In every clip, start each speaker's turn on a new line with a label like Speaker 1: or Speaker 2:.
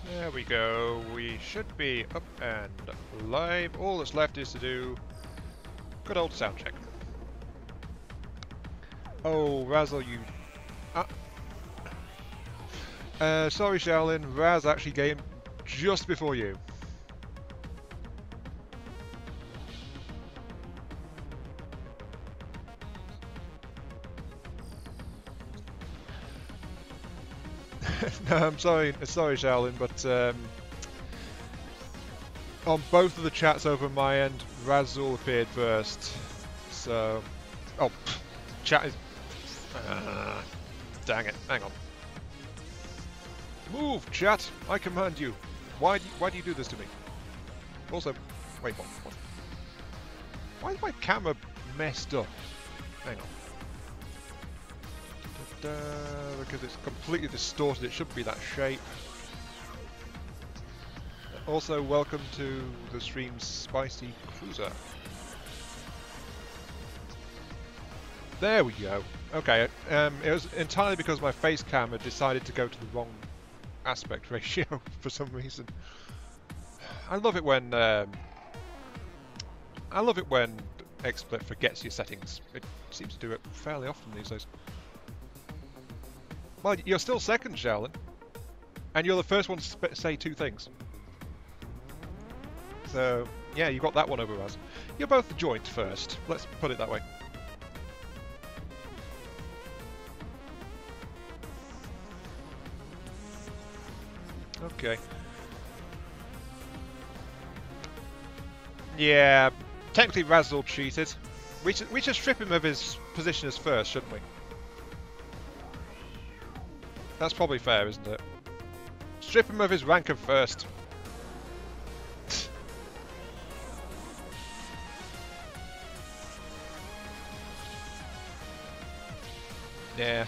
Speaker 1: There we go. We should be up and live. All that's left is to do good old sound check. Oh, Razzle, you... sorry, Shaolin. Raz actually came just before you. No, I'm sorry, Shaolin, but on both of the chats over my end, Razzle appeared first. So, oh, chat is. Dang it! Hang on. Move, chat! I command you. Why do you do this to me? Also, wait, what? Why is my camera messed up? Hang on. Because it's completely distorted, it shouldn't be that shape. Also, welcome to the stream, Spicy Cruiser. There we go. Okay, it was entirely because my face camera decided to go to the wrong aspect ratio for some reason. I love it when XSplit forgets your settings. It seems to do it fairly often these days. Well, you're still second, Shaolin. And you're the first one to say two things. So, yeah, you got that one over us. You're both the joint first. Let's put it that way. Okay. Yeah, technically Razzle cheated. We should strip him of his position as first, shouldn't we? That's probably fair, isn't it? Strip him of his rank of first. Yeah.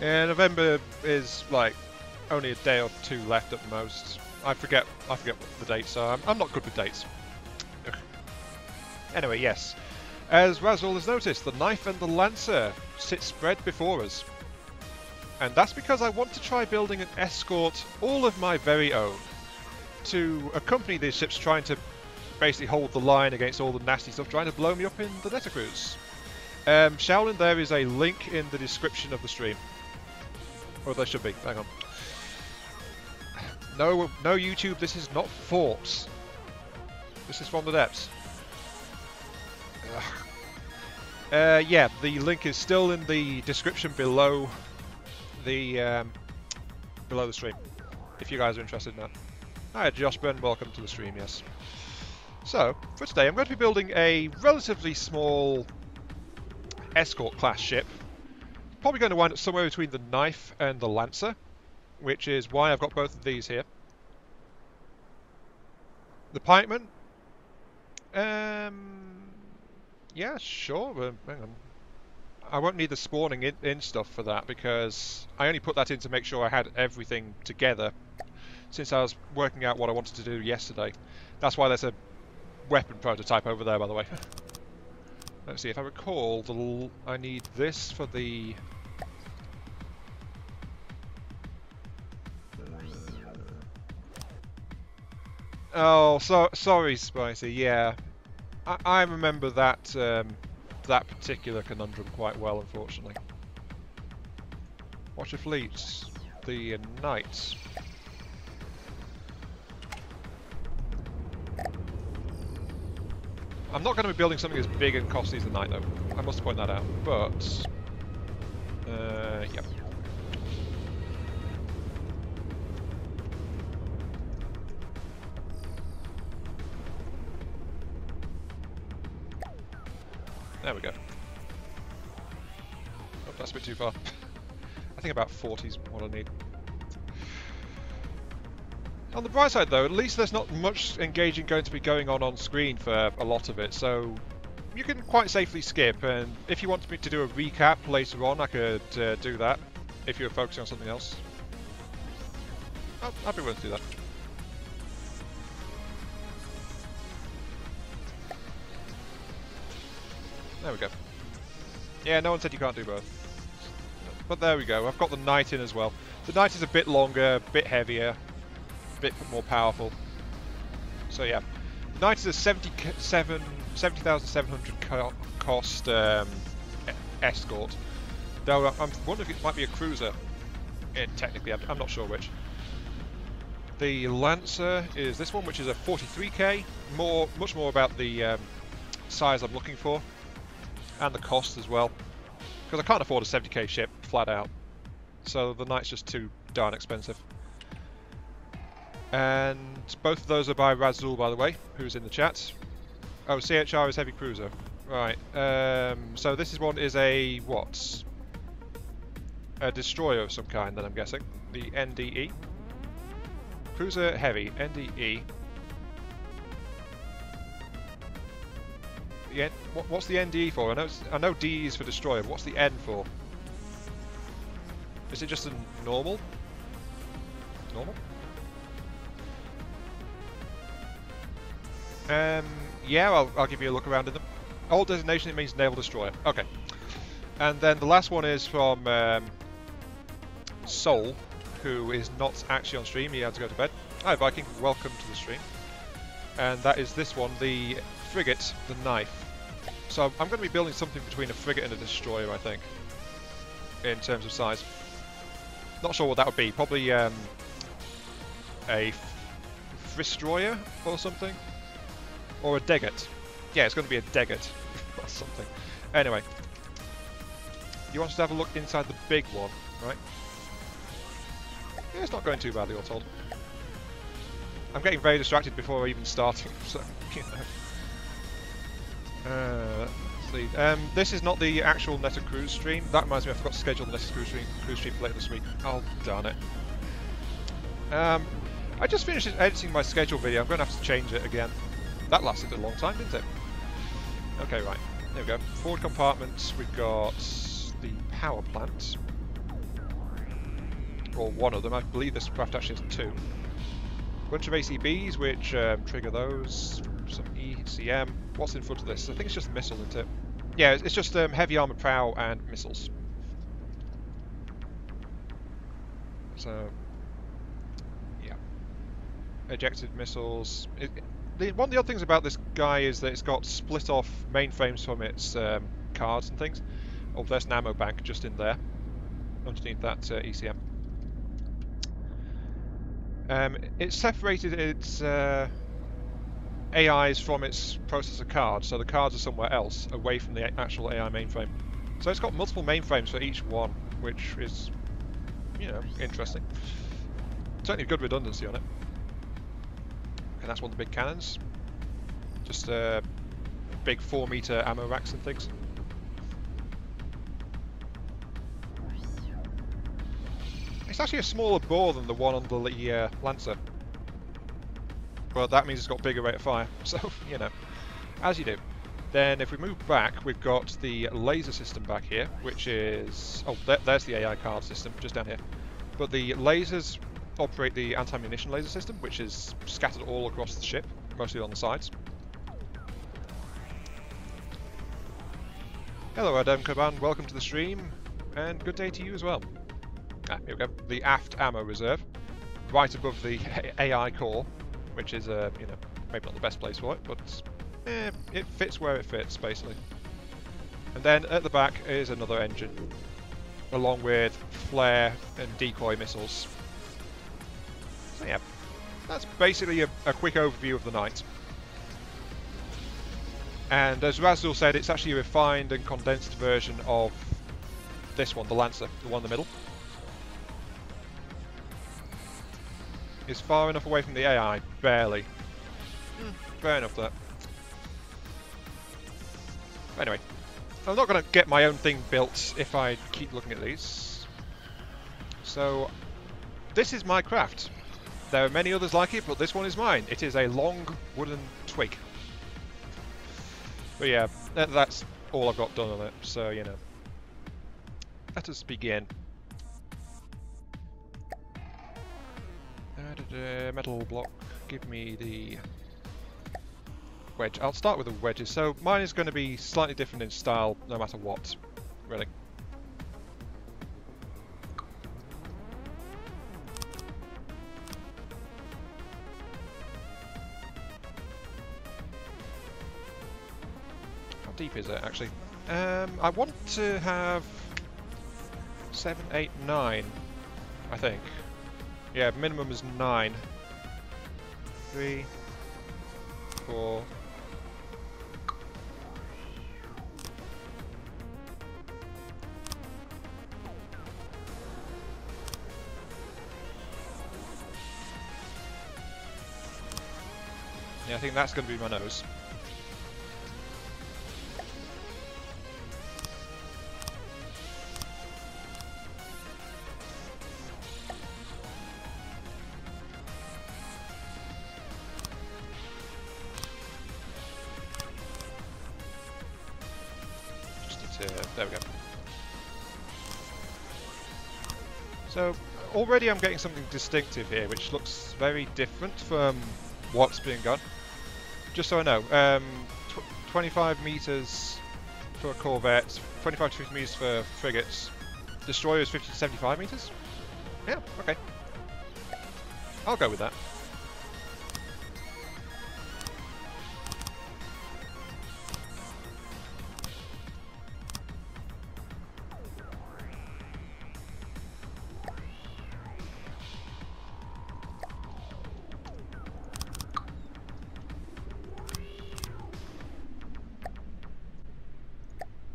Speaker 1: Yeah, November is like only a day or two left at the most. I forget what the dates are. I'm not good with dates. Ugh. Anyway, yes. As Razzle has noticed, the knife and the lancer sit spread before us. And that's because I want to try building an escort all of my very own to accompany these ships trying to basically hold the line against all the nasty stuff trying to blow me up in the Netacruise. Shaolin, there is a link in the description of the stream. Or there should be. Hang on. No YouTube, this is not Forts. This is from the depths. Yeah, the link is still in the description below the stream, if you guys are interested in that. Hi, Josh Burn, welcome to the stream, yes. So, for today, I'm going to be building a relatively small Escort class ship. Probably going to wind up somewhere between the Knife and the Lancer, which is why I've got both of these here. The Pikeman? Yeah, sure, hang on. I won't need the spawning in stuff for that because I only put that in to make sure I had everything together since I was working out what I wanted to do yesterday. That's why there's a weapon prototype over there, by the way. Let's see, if I recall, I need this for the... Oh, sorry, Spicy, yeah. I remember that that particular conundrum quite well, unfortunately. Watch your fleets. The Knights. I'm not going to be building something as big and costly as the Knight, though. I must point that out. But, yep. There we go. Oh, that's a bit too far. I think about 40 is what I need. On the bright side though, at least there's not much engaging going to be going on screen for a lot of it, so you can quite safely skip, and if you want me to do a recap later on, I could do that, if you're focusing on something else. I'd be willing to do that. There we go. Yeah, no one said you can't do both. But there we go, I've got the Knight in as well. The Knight is a bit longer, a bit heavier, bit more powerful. So yeah, the Knight is a 70,700 cost Escort. Though I'm wondering if it might be a cruiser. Technically, I'm not sure which. The Lancer is this one, which is a 43k. Much more about the size I'm looking for, and the cost as well, because I can't afford a 70k ship flat out. So the Knight's just too darn expensive. And both of those are by Razul, by the way, who's in the chat. Oh, CHR is heavy cruiser. Right. So this one is a what? A destroyer of some kind, then I'm guessing. The NDE. Cruiser heavy, NDE. What's the NDE for? I know D is for destroyer, but what's the N for? Is it just a normal? Normal? Yeah, I'll give you a look around in them. Old designation, it means naval destroyer. Okay. And then the last one is from Soul, who is not actually on stream. He had to go to bed. Hi Viking, welcome to the stream. And that is this one, the frigate, the Knife. So I'm going to be building something between a frigate and a destroyer, I think, in terms of size. Not sure what that would be. Probably a Destroyer or something, or a Degget. Yeah, it's going to be a Degget or something. Anyway, you want us to have a look inside the big one, right? Yeah, it's not going too badly, all told. I'm getting very distracted before even starting, so you know. Let's see. This is not the actual Netta Cruise stream. That reminds me, I forgot to schedule the Netta Cruise stream for later this week. Oh, darn it. I just finished editing my schedule video. I'm going to have to change it again. That lasted a long time, didn't it? Okay, right. There we go. Forward compartments. We've got the power plant. Or one of them. I believe this craft actually has two. Bunch of ACBs, which trigger those. Some ECM. What's in front of this? I think it's just a missile, isn't it? Yeah, it's just heavy armored prow and missiles. So, yeah. Ejected missiles. One of the other things about this guy is that it's got split off mainframes from its cards and things. Oh, there's an ammo bank just in there, underneath that ECM. It separated its AIs from its processor cards, so the cards are somewhere else, away from the actual AI mainframe. So it's got multiple mainframes for each one, which is, you know, interesting. Certainly good redundancy on it. And that's one of the big cannons. Just big 4-meter ammo racks and things. It's actually a smaller bore than the one on the Lancer. But that means it's got bigger rate of fire, so, you know, as you do. Then if we move back, we've got the laser system back here, which is... Oh, there's the AI card system, just down here. But the lasers operate the anti-munition laser system, which is scattered all across the ship, mostly on the sides. Hello Adam Kaban, welcome to the stream, and good day to you as well. Ah, here we go, the aft ammo reserve, right above the AI core, which is, you know, maybe not the best place for it, but it fits where it fits, basically. And then at the back is another engine, along with flare and decoy missiles. So yeah, that's basically a quick overview of the Knight. And as Razul said, it's actually a refined and condensed version of this one, the Lancer, the one in the middle. Is far enough away from the AI? Barely. Fair enough that. Anyway, I'm not going to get my own thing built if I keep looking at these. So, this is my craft. There are many others like it, but this one is mine. It is a long wooden twig. But yeah, that's all I've got done on it, so you know. Let us begin. Metal block, give me the wedge. I'll start with the wedges. So mine is going to be slightly different in style no matter what, really. deep is it, actually? I want to have 7, 8, 9, I think. Yeah, minimum is 9. 3, 4... Yeah, I think that's going to be my nose. Just need to, there we go. So already I'm getting something distinctive here, which looks very different from what's being done. Just so I know, 25 meters for corvettes, 25 to 50 meters for frigates, destroyers 50 to 75 meters? Yeah, okay. I'll go with that.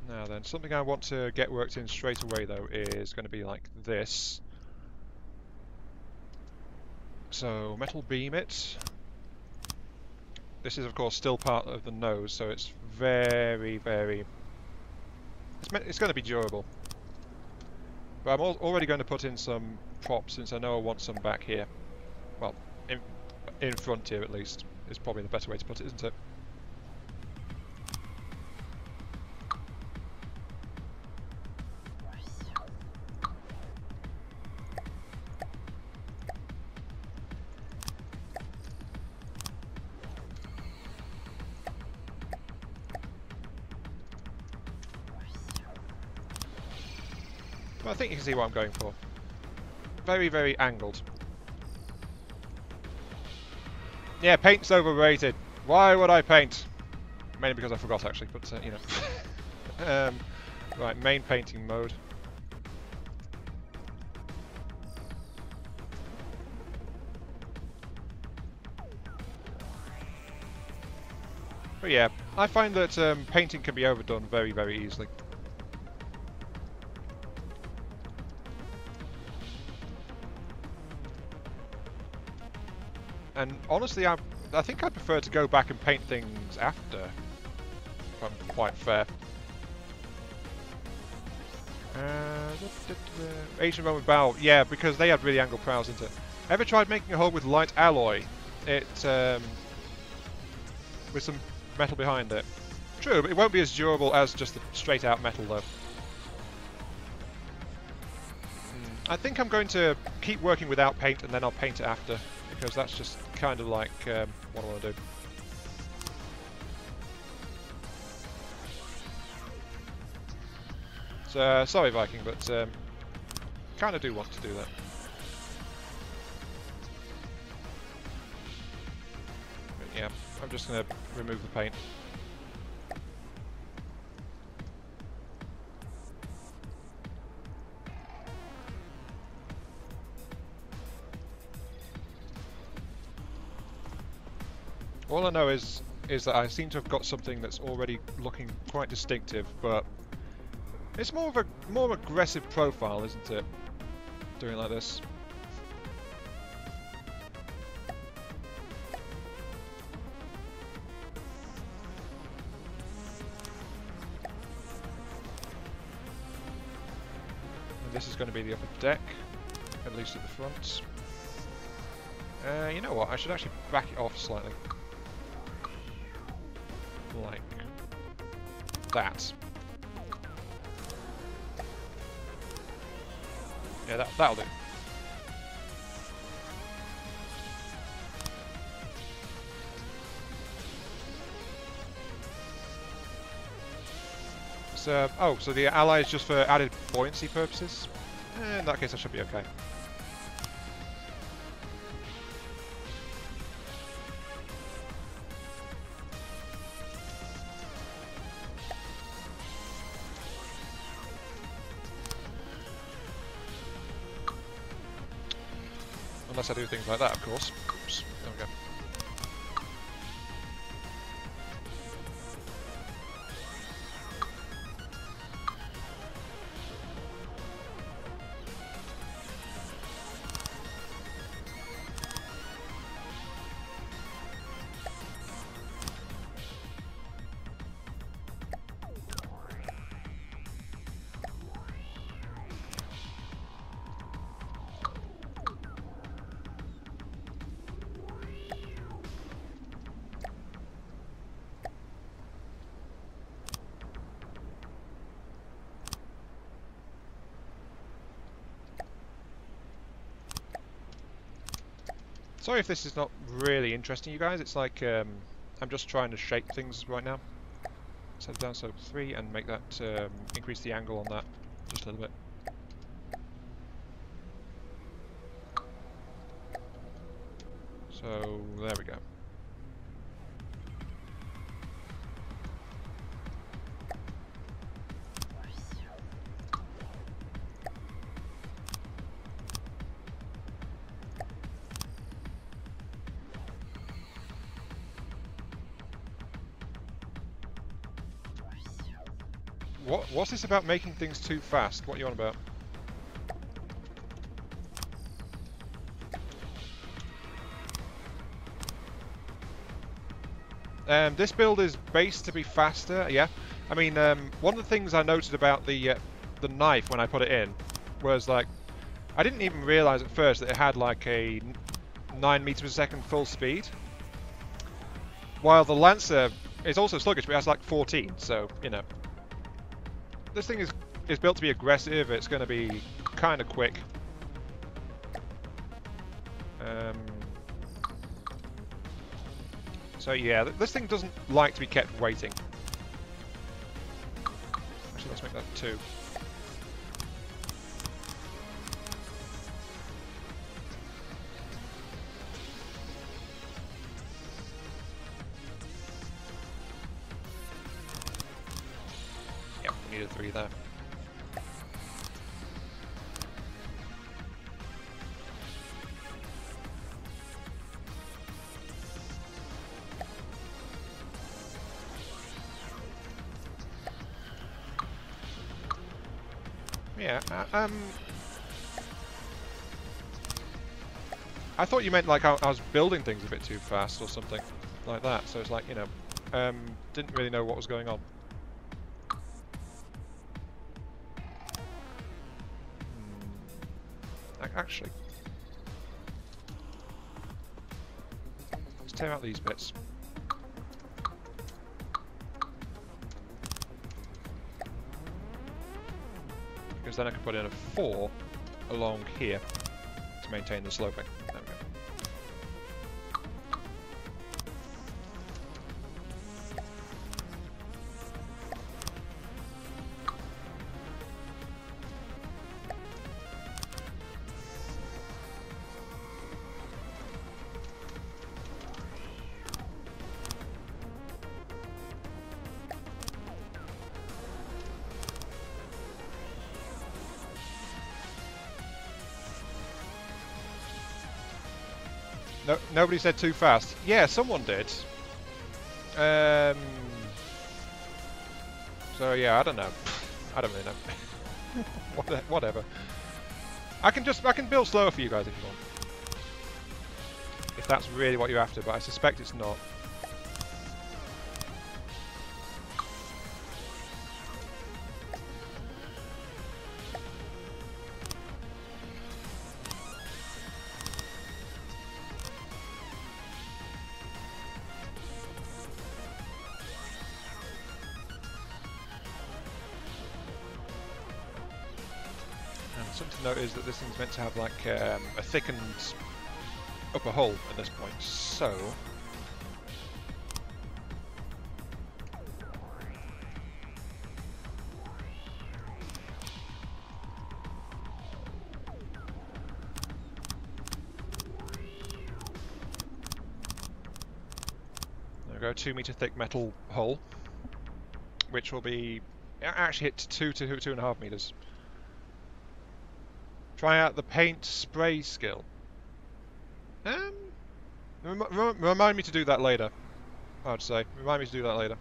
Speaker 1: Now then, something I want to get worked in straight away though is going to be like this. So, metal beam it. This is of course still part of the nose, so it's very, very... It's going to be durable. But I'm already going to put in some props since I know I want some back here. Well, in front here at least, is probably the better way to put it, isn't it? Well, I think you can see what I'm going for. Very, very angled. Yeah, paint's overrated. Why would I paint? Mainly because I forgot, actually, but, you know. Right, main painting mode. But yeah, I find that painting can be overdone very, very easily. And honestly, I think I prefer to go back and paint things after, if I'm quite fair. Asian Roman bow, yeah, because they had really angled prows, didn't it? Ever tried making a hull with light alloy? It with some metal behind it. True, but it won't be as durable as just the straight out metal though. I think I'm going to keep working without paint and then I'll paint it after, because that's just kind of like what I want to do. So, sorry Viking, but kind of do want to do that. But yeah, I'm just going to remove the paint. All I know is that I seem to have got something that's already looking quite distinctive, but it's more of a more aggressive profile, isn't it? Doing like this. And this is going to be the upper deck, at least at the front. You know what? I should actually back it off slightly. Like that. Yeah, that'll do. So, oh, so the ally is just for added buoyancy purposes? In that case, I should be okay. Unless I do things like that, of course. Oops, there we go. Sorry if this is not really interesting, you guys. It's like I'm just trying to shape things right now. Set it down, so 3, and make that increase the angle on that just a little bit. So there we go. What's this about making things too fast? What are you on about? This build is based to be faster, yeah. I mean, one of the things I noted about the knife when I put it in was like, I didn't even realise at first that it had like a 9 meters per second full speed, while the Lancer is also sluggish, but it has like 14. So you know, this thing is built to be aggressive. It's going to be kind of quick. So yeah, this thing doesn't like to be kept waiting. Actually, let's make that 2. Yep, we need a 3 there. Yeah, I thought you meant like I was building things a bit too fast or something like that. So it's like, you know, didn't really know what was going on. Actually, let's tear out these bits. Because then I can put in a 4 along here to maintain the sloping. There we go. No, nobody said too fast. Yeah, someone did. So yeah, I don't know. I don't really know. Whatever. I can build slower for you guys if you want. If that's really what you're after, but I suspect it's not. Something to note is that this thing's meant to have like a thickened upper hull at this point, so there we go, 2 meter thick metal hull, which will be actually hit 2 to 2.5 meters. Try out the paint spray skill. Remind me to do that later. I'd say. Remind me to do that later.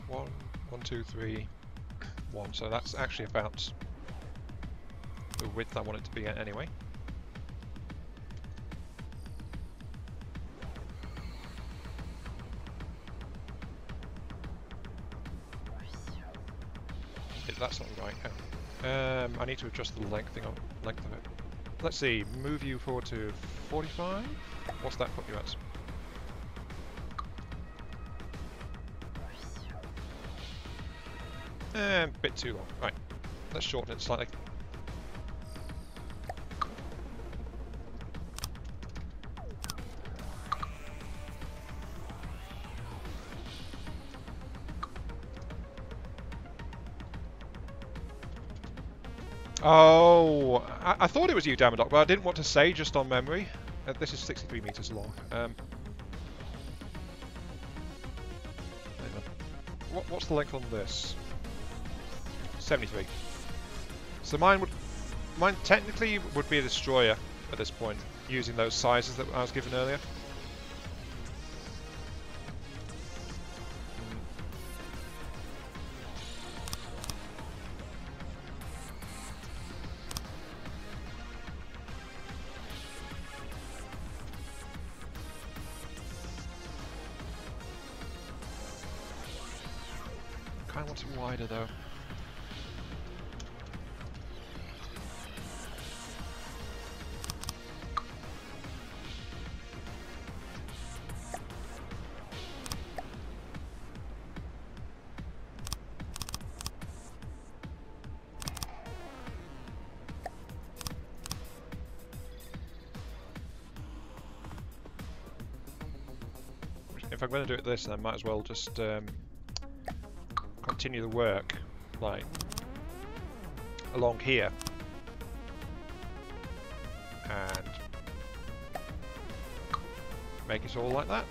Speaker 1: One, 2, 3, 1. So that's actually about the width I want it to be at anyway. That's not right. I need to adjust the length of it. Let's see. Move you forward to 45. What's that put you at? Bit too long. Right. Let's shorten it slightly. Oh, I thought it was you, Damodoc, but I didn't want to say just on memory. This is 63 meters long. What's the length on this? 73. So mine technically would be a destroyer at this point, using those sizes that I was given earlier. I want it wider though. If I'm going to do it this, then I might as well just continue the work, like, along here. And make it all like that.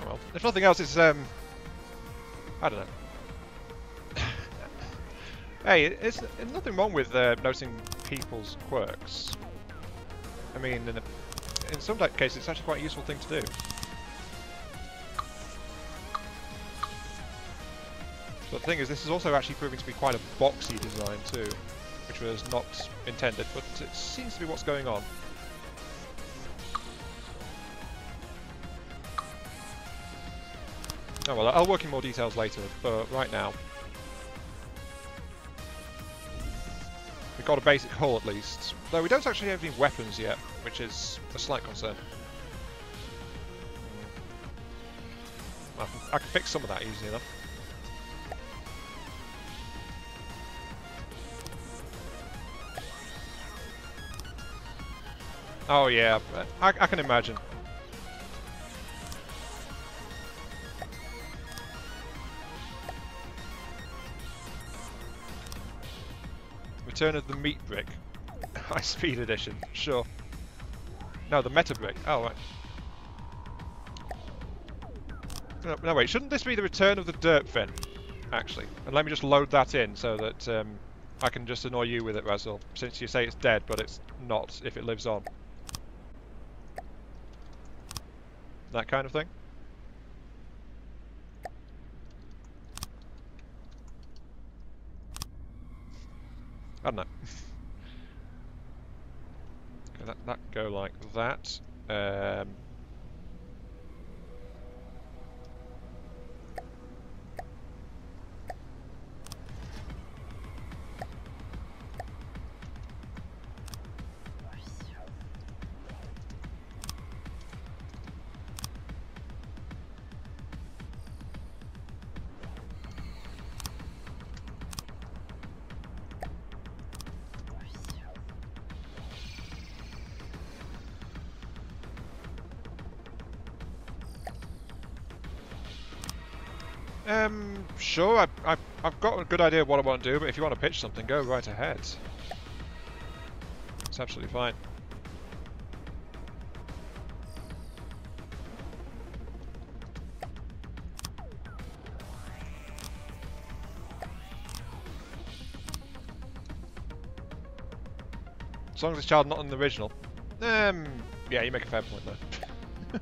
Speaker 1: Oh well, if nothing else, it's, I don't know. Hey, there's nothing wrong with noticing people's quirks. I mean, in some cases, it's actually quite a useful thing to do. But the thing is, this is also actually proving to be quite a boxy design too, which was not intended, but it seems to be what's going on. Oh well, I'll work in more details later, but right now, we've got a basic hull at least, though we don't actually have any weapons yet, which is a slight concern. I can fix some of that easily enough. Oh yeah, I can imagine. Return of the Meat Brick. High Speed Edition, sure. No, the Meta Brick. Oh, right. No, wait, shouldn't this be the Return of the Dirt Fin, actually? And let me just load that in so that I can just annoy you with it, Razzle, since you say it's dead, but it's not if it lives on. That kind of thing? I don't know. Okay, that go like that. Sure. I've got a good idea of what I want to do, but if you want to pitch something, go right ahead. It's absolutely fine. As long as it's child not in the original. Yeah, you make a fair point there.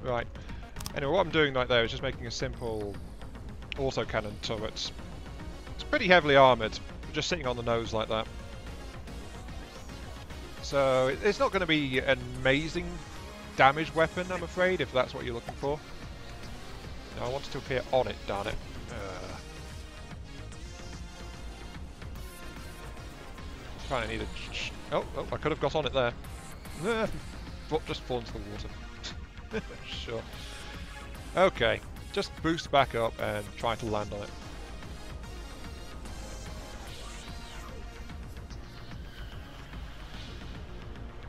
Speaker 1: Right. Anyway, what I'm doing right there is just making a simple autocannon turret. It's pretty heavily armoured, just sitting on the nose like that. So it's not going to be an amazing damage weapon, I'm afraid, if that's what you're looking for. No, I want it to appear on it, darn it. Kind of need a... Oh, I could have got on it there. Just fall into the water. Sure. Okay, just boost back up and try to land on it.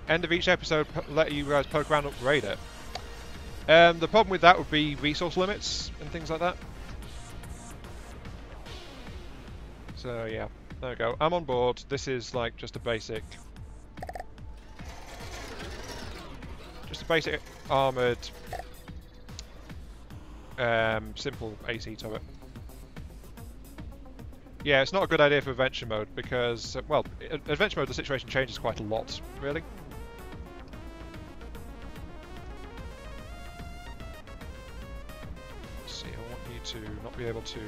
Speaker 1: End of each episode, let you guys poke around and upgrade it. The problem with that would be resource limits and things like that. So yeah, there we go. I'm on board. This is like just a basic armoured simple AC turret. Yeah, it's not a good idea for adventure mode because, well, adventure mode the situation changes quite a lot, really. Let's see, I want you to not be able to...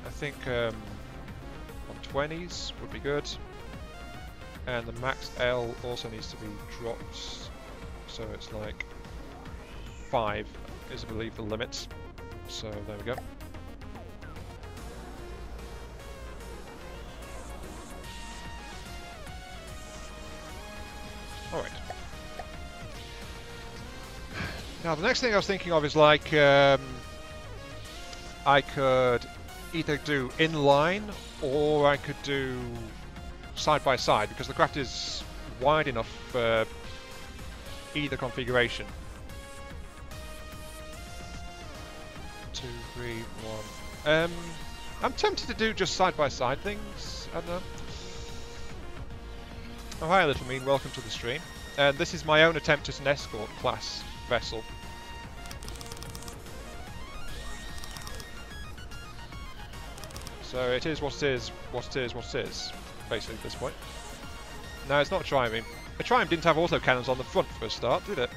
Speaker 1: I think 120s would be good. And the max L also needs to be dropped, so it's like 5 is, I believe, the limit. So there we go. Alright. Now the next thing I was thinking of is like I could either do inline or I could do side by side, because the craft is wide enough for either configuration. 2, 3, 1. I'm tempted to do just side by side things. I don't know. Oh, hi, Little Mean. Welcome to the stream. And this is my own attempt at an Escort class vessel. So it is what it is, what it is, what it is. Basically at this point. No, it's not a Triumph. A Triumph didn't have autocannons on the front for a start, did it?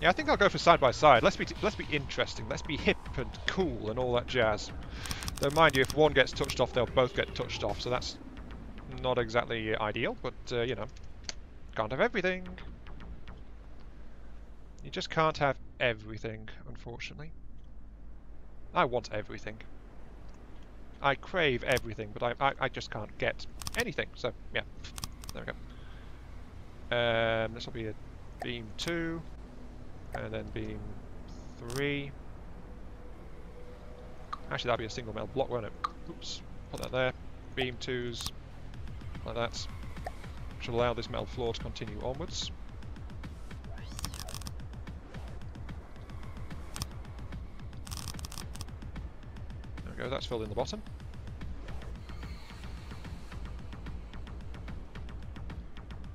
Speaker 1: Yeah, I think I'll go for side by side. Let's be interesting. Let's be hip and cool and all that jazz. Though, mind you, if one gets touched off, they'll both get touched off. So that's not exactly ideal, but you know, can't have everything. You just can't have everything, unfortunately. I want everything. I crave everything, but I just can't get anything. So, yeah. There we go. This will be a beam 2. And then beam 3. Actually, that'll be a single metal block, won't it? Oops. Put that there. Beam 2s. Like that. Which will allow this metal floor to continue onwards. Go, that's filled in the bottom.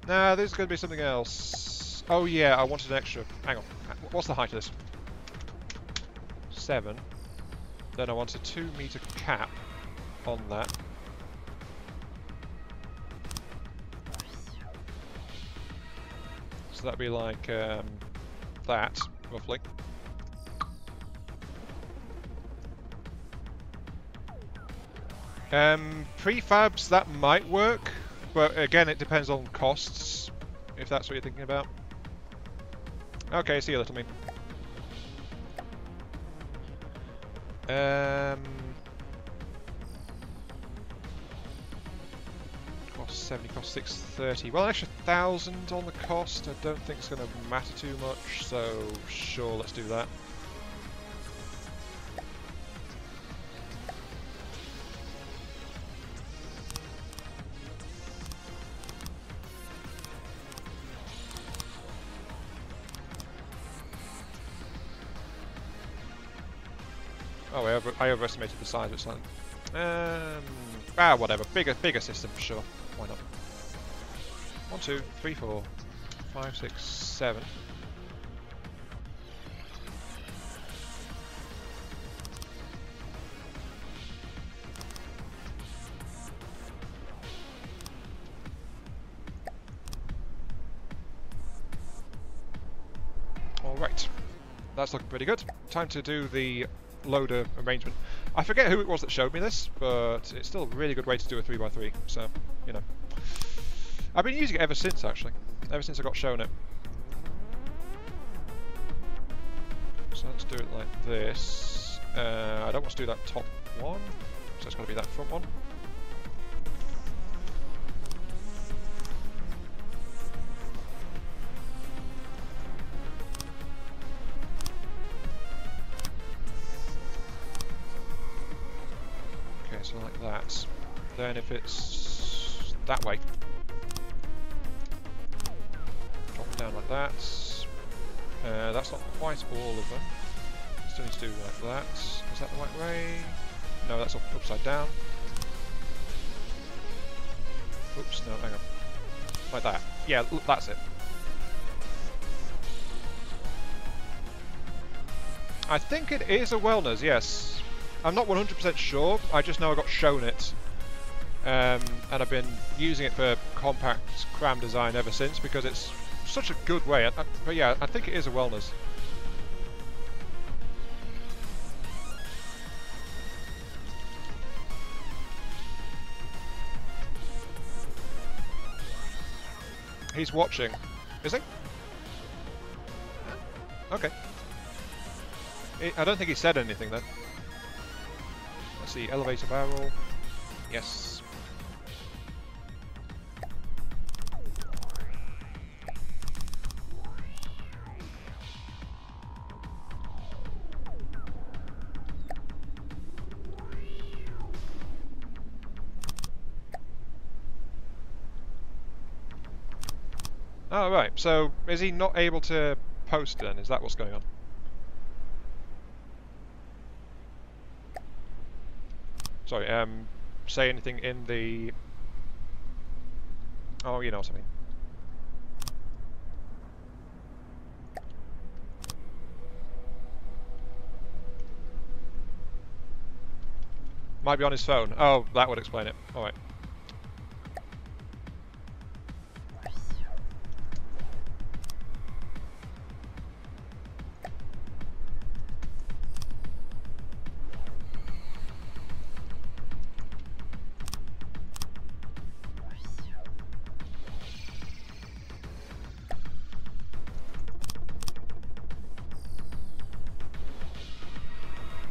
Speaker 1: Now, there's going to be something else. Oh yeah, I wanted an extra. Hang on. What's the height of this? 7. Then I want a 2-meter cap on that. So that'd be like that, roughly. Prefabs, that might work, but again it depends on costs, if that's what you're thinking about. Okay, see you, Little Mean. Cost 70, cost 630. Well, an extra 1,000 on the cost, I don't think it's going to matter too much, so sure, let's do that. Oh, I overestimated the size of it slightly. Whatever. Bigger system for sure. Why not? 1, 2, 3, 4, 5, 6, 7. Alright, that's looking pretty good. Time to do the loader arrangement. I forget who it was that showed me this, but it's still a really good way to do a 3x3, so, you know. I've been using it ever since, actually. Ever since I got shown it. So let's do it like this. I don't want to do that top one, so it's got to be that front one. So like that. Then if it's that way, drop it down like that. That's not quite all of them. Still need to do like that. Is that the right way? No, that's upside down. Oops, no, hang on. Like that. Yeah, that's it. I think it is a Wellners, yes. I'm not 100% sure, I just know I got shown it, and I've been using it for compact cram design ever since because it's such a good way. But yeah, I think it is a Wellners. He's watching. Is he? Okay. I don't think he said anything then. Let's see, elevator barrel. Yes. Oh, right. So, is he not able to post then? Is that what's going on? Sorry, say anything in the... Oh, you know what I mean. Might be on his phone. Oh, that would explain it. Alright.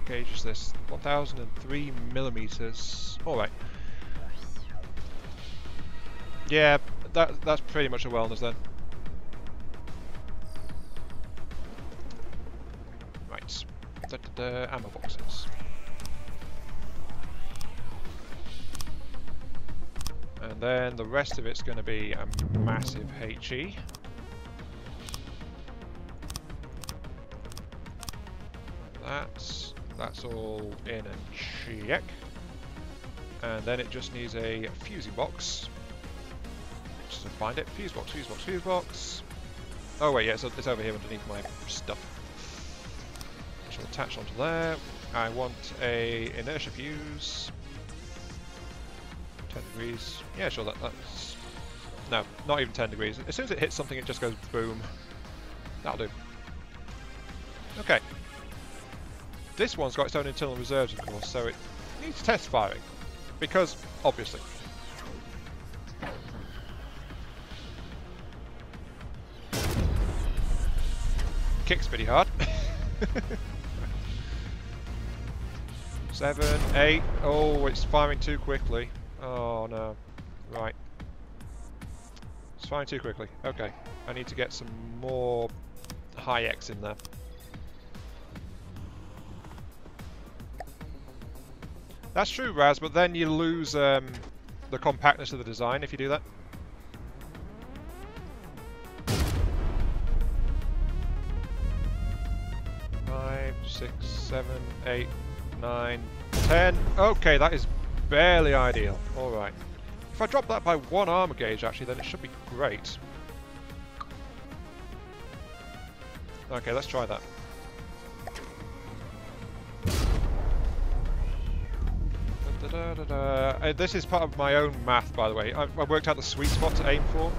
Speaker 1: Gauge is this? 1003 millimeters. Alright. Yeah, that's pretty much a Wellners then. Right. Ammo boxes. And then the rest of it's going to be a massive HE. That's all in and check. And then it just needs a fusing box. Just to find it. Fuse box, fuse box, fuse box. Oh wait, yeah, it's over here underneath my stuff. Which will attach onto there. I want a inertia fuse. 10 degrees. Yeah, sure, that's... No, not even 10 degrees. As soon as it hits something, it just goes boom. That'll do. Okay. This one's got its own internal reserves, of course, so it needs test firing. Because, obviously. Kicks pretty hard. 7, 8. Oh, it's firing too quickly. Oh no. Right. It's firing too quickly. Okay. I need to get some more high X in there. That's true, Raz, but then you lose the compactness of the design if you do that. Five, 6, 7, 8. 9, 10. Okay, that is barely ideal. Alright. If I drop that by 1 armor gauge, actually, then it should be great. Okay, let's try that. This is part of my own math, by the way. I worked out the sweet spot to aim for.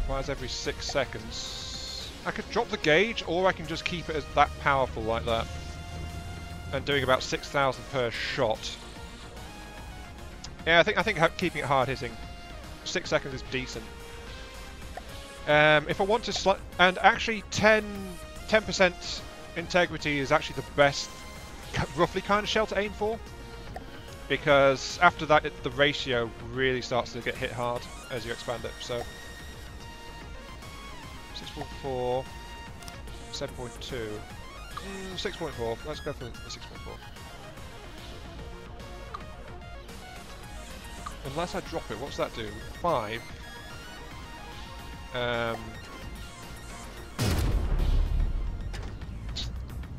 Speaker 1: Fires every 6 seconds. I could drop the gauge, or I can just keep it as that powerful like that. And doing about 6,000 per shot. Yeah, I think keeping it hard hitting, 6 seconds is decent. If I want to and actually 10% integrity is actually the best, roughly kind of shell to aim for, because after that the ratio really starts to get hit hard as you expand it. So 6.4, 7.2, 6.4. Let's go for the 6.4. Unless I drop it, what's that do? 5.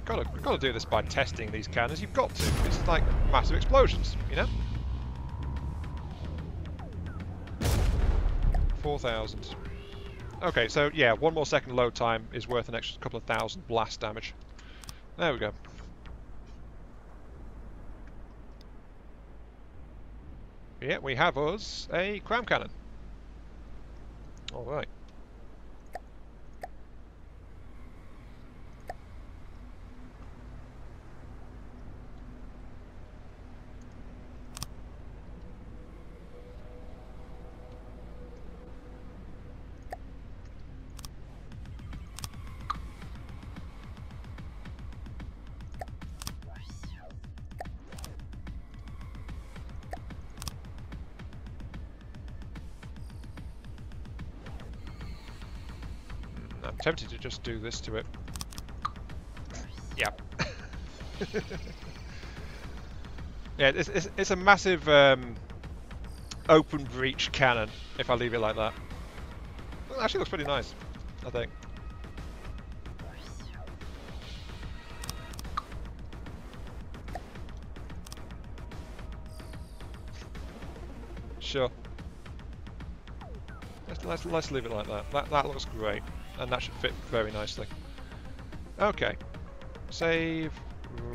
Speaker 1: Gotta do this by testing these cannons. You've got to. It's like massive explosions, you know. 4,000. Okay, so yeah, 1 more second load time is worth an extra couple of thousand blast damage. There we go. Yeah, we have us a cram cannon. All right. I'm tempted to just do this to it. Yep. Yeah, it's a massive open breach cannon if I leave it like that. It actually looks pretty nice, I think. Sure. Let's leave it like that. That looks great. And that should fit very nicely. Okay. Save.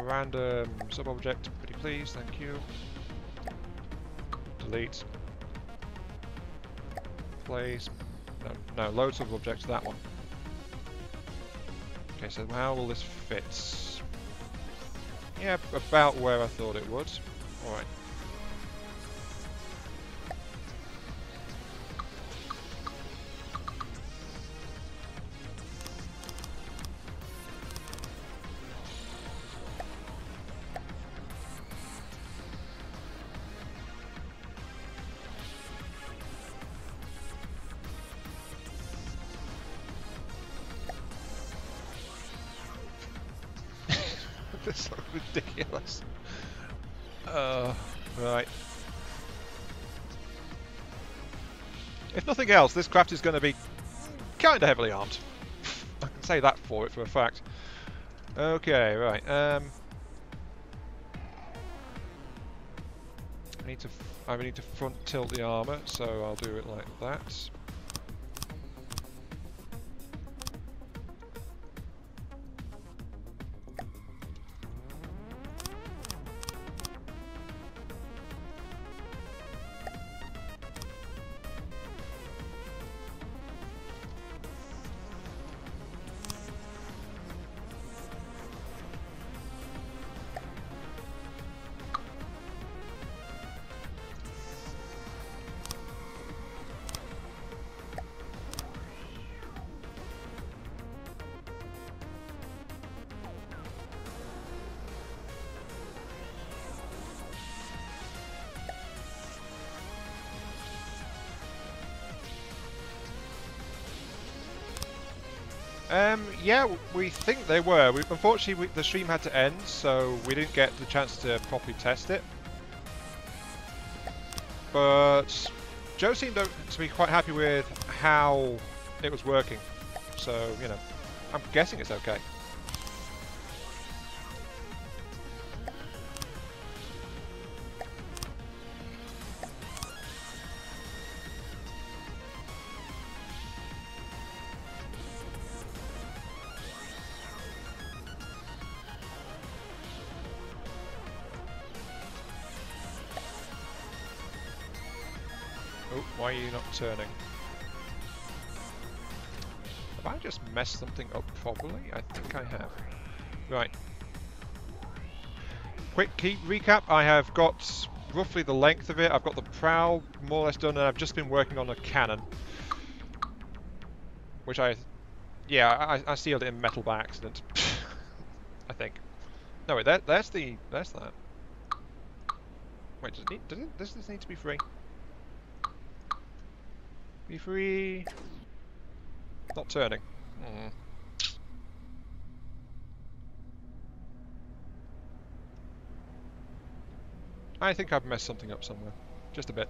Speaker 1: Random sub-object. Pretty please, thank you. Delete. Place. No, load sub-object to that one. Okay, so how will this fit? Yeah, about where I thought it would. Alright. This is so ridiculous. Right. If nothing else, this craft is going to be kind of heavily armed. I can say that for it for a fact. Okay, right. I need to front tilt the armor, so I'll do it like that. Yeah, we think they were. Unfortunately, the stream had to end, so we didn't get the chance to properly test it. But Joe seemed to be quite happy with how it was working. so, you know, I'm guessing it's okay. Oh, why are you not turning? Have I just messed something up probably? I think I have. Right. Quick key recap, I have got roughly the length of it, I've got the prow more or less done, and I've just been working on a cannon. Which I sealed it in metal by accident. I think. No wait, there's that. Wait, does this need to be free? Be free. Not turning. I think I've messed something up somewhere. Just a bit.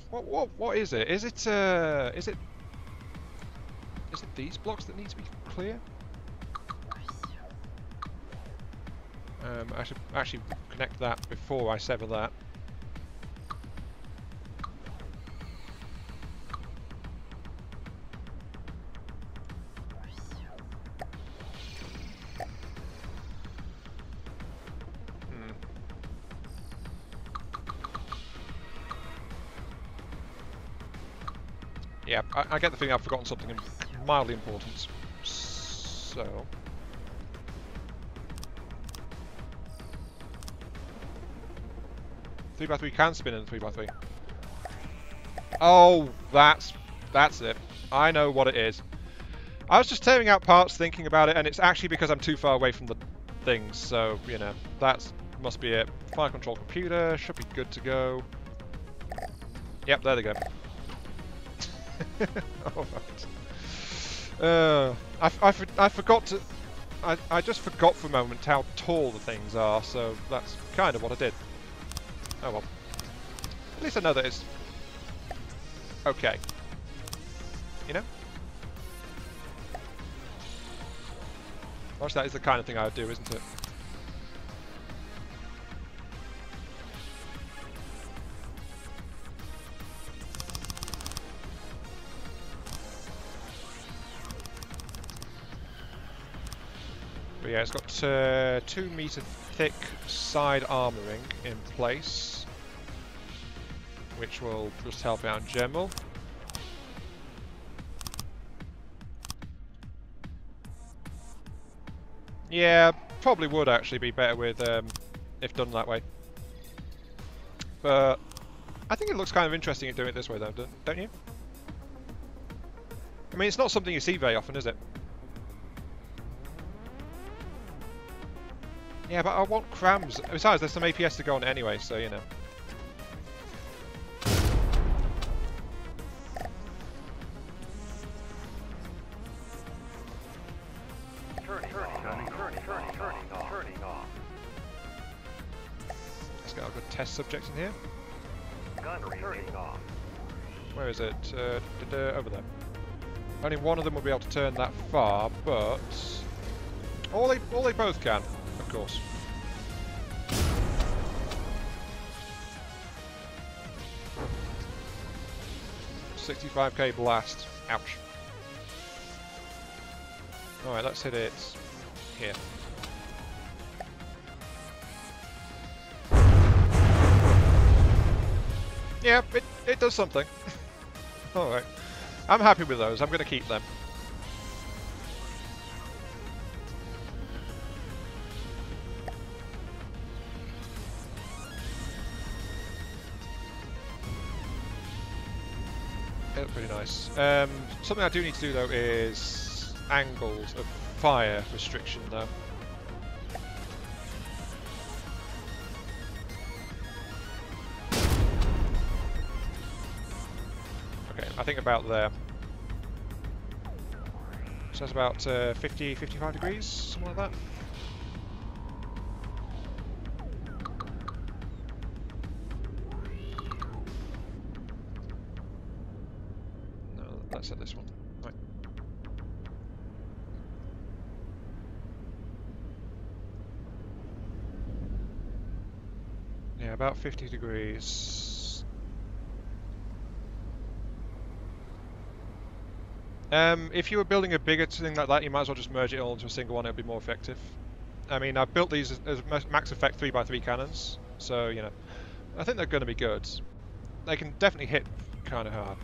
Speaker 1: What is it? Is it these blocks that need to be clear? I should actually connect that before I sever that. Yeah, I get the feeling I've forgotten something mildly important. So... 3x3 can spin in a 3x3. Oh, that's it. I know what it is. I was just tearing out parts thinking about it, and it's actually because I'm too far away from the things, so, you know, that must be it. Fire control computer, should be good to go. Yep, there they go. Alright. I forgot to... I just forgot for a moment how tall the things are, so that's kind of what I did. Oh well. At least I know that it's... okay. You know? Watch, that is the kind of thing I would do, isn't it? But yeah, it's got 2 meter thick side armouring in place, which will just help out in general. Yeah, probably would actually be better with if done that way. But I think it looks kind of interesting doing it this way though, don't you? I mean, it's not something you see very often, is it? Yeah, but I want crams. Besides, there's some APS to go on it anyway, so you know. Let's get our good test subject in here. Where is it? Over there. Only one of them will be able to turn that far, but all they both can. Of course. $65k blast. Ouch. Alright, let's hit it here. Yeah, it does something. Alright. I'm happy with those. I'm going to keep them. They look pretty nice. Something I do need to do though is angles of fire restriction though. Okay, I think about there. So that's about 50, 55 degrees, something like that. Let's set this one. Right. about 50 degrees. If you were building a bigger thing like that, you might as well just merge it all into a single one. It'll be more effective. I mean, I've built these as max effect 3x3 cannons, so you know, I think they're going to be good. They can definitely hit kind of hard.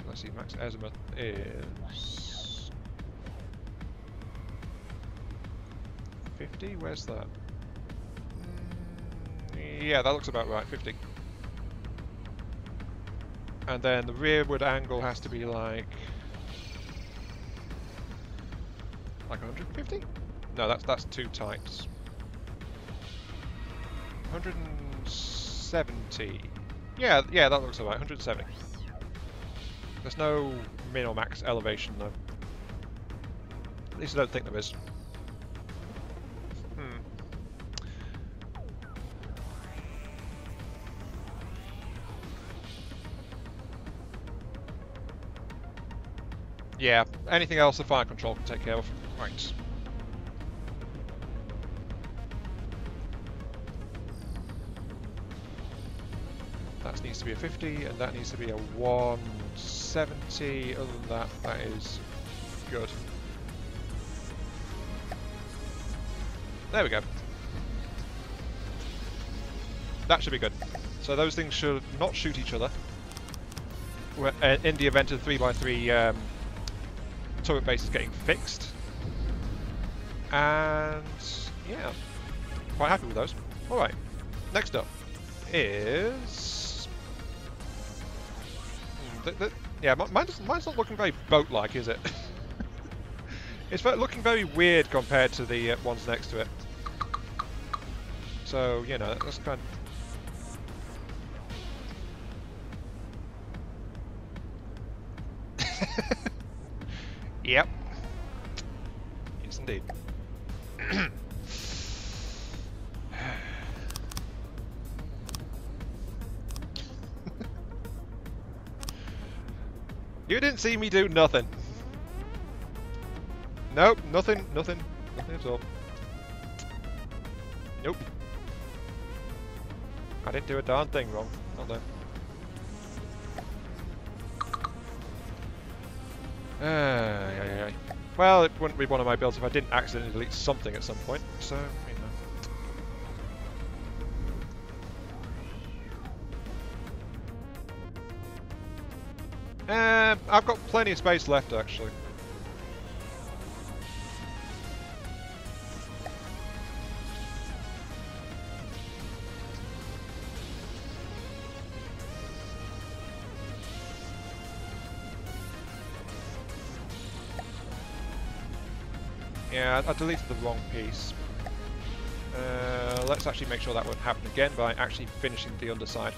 Speaker 1: Let's see, max azimuth is 50. Where's that? Yeah, that looks about right. 50. And then the rearward angle has to be like 150? No, that's too tight. 170. Yeah, that looks alright. 170. There's no min or max elevation though. At least I don't think there is. Yeah, anything else the fire control can take care of. Right. That needs to be a 50, and that needs to be a 170. Other than that, that is good. There we go. That should be good. So those things should not shoot each other in the event of 3x3 turret base is getting fixed. And yeah, quite happy with those. Alright, next up is... yeah, mine's not looking very boat-like, is it? It's looking very weird compared to the ones next to it. So, you know, that's kind of... Yep. Yes, indeed. You didn't see me do nothing. Nope, nothing at all. Nope. I didn't do a darn thing wrong. Not there. Yeah. Well, it wouldn't be one of my builds if I didn't accidentally delete something at some point, so, you know. I've got plenty of space left, actually. Yeah, I deleted the wrong piece. Let's actually make sure that won't happen again by actually finishing the underside.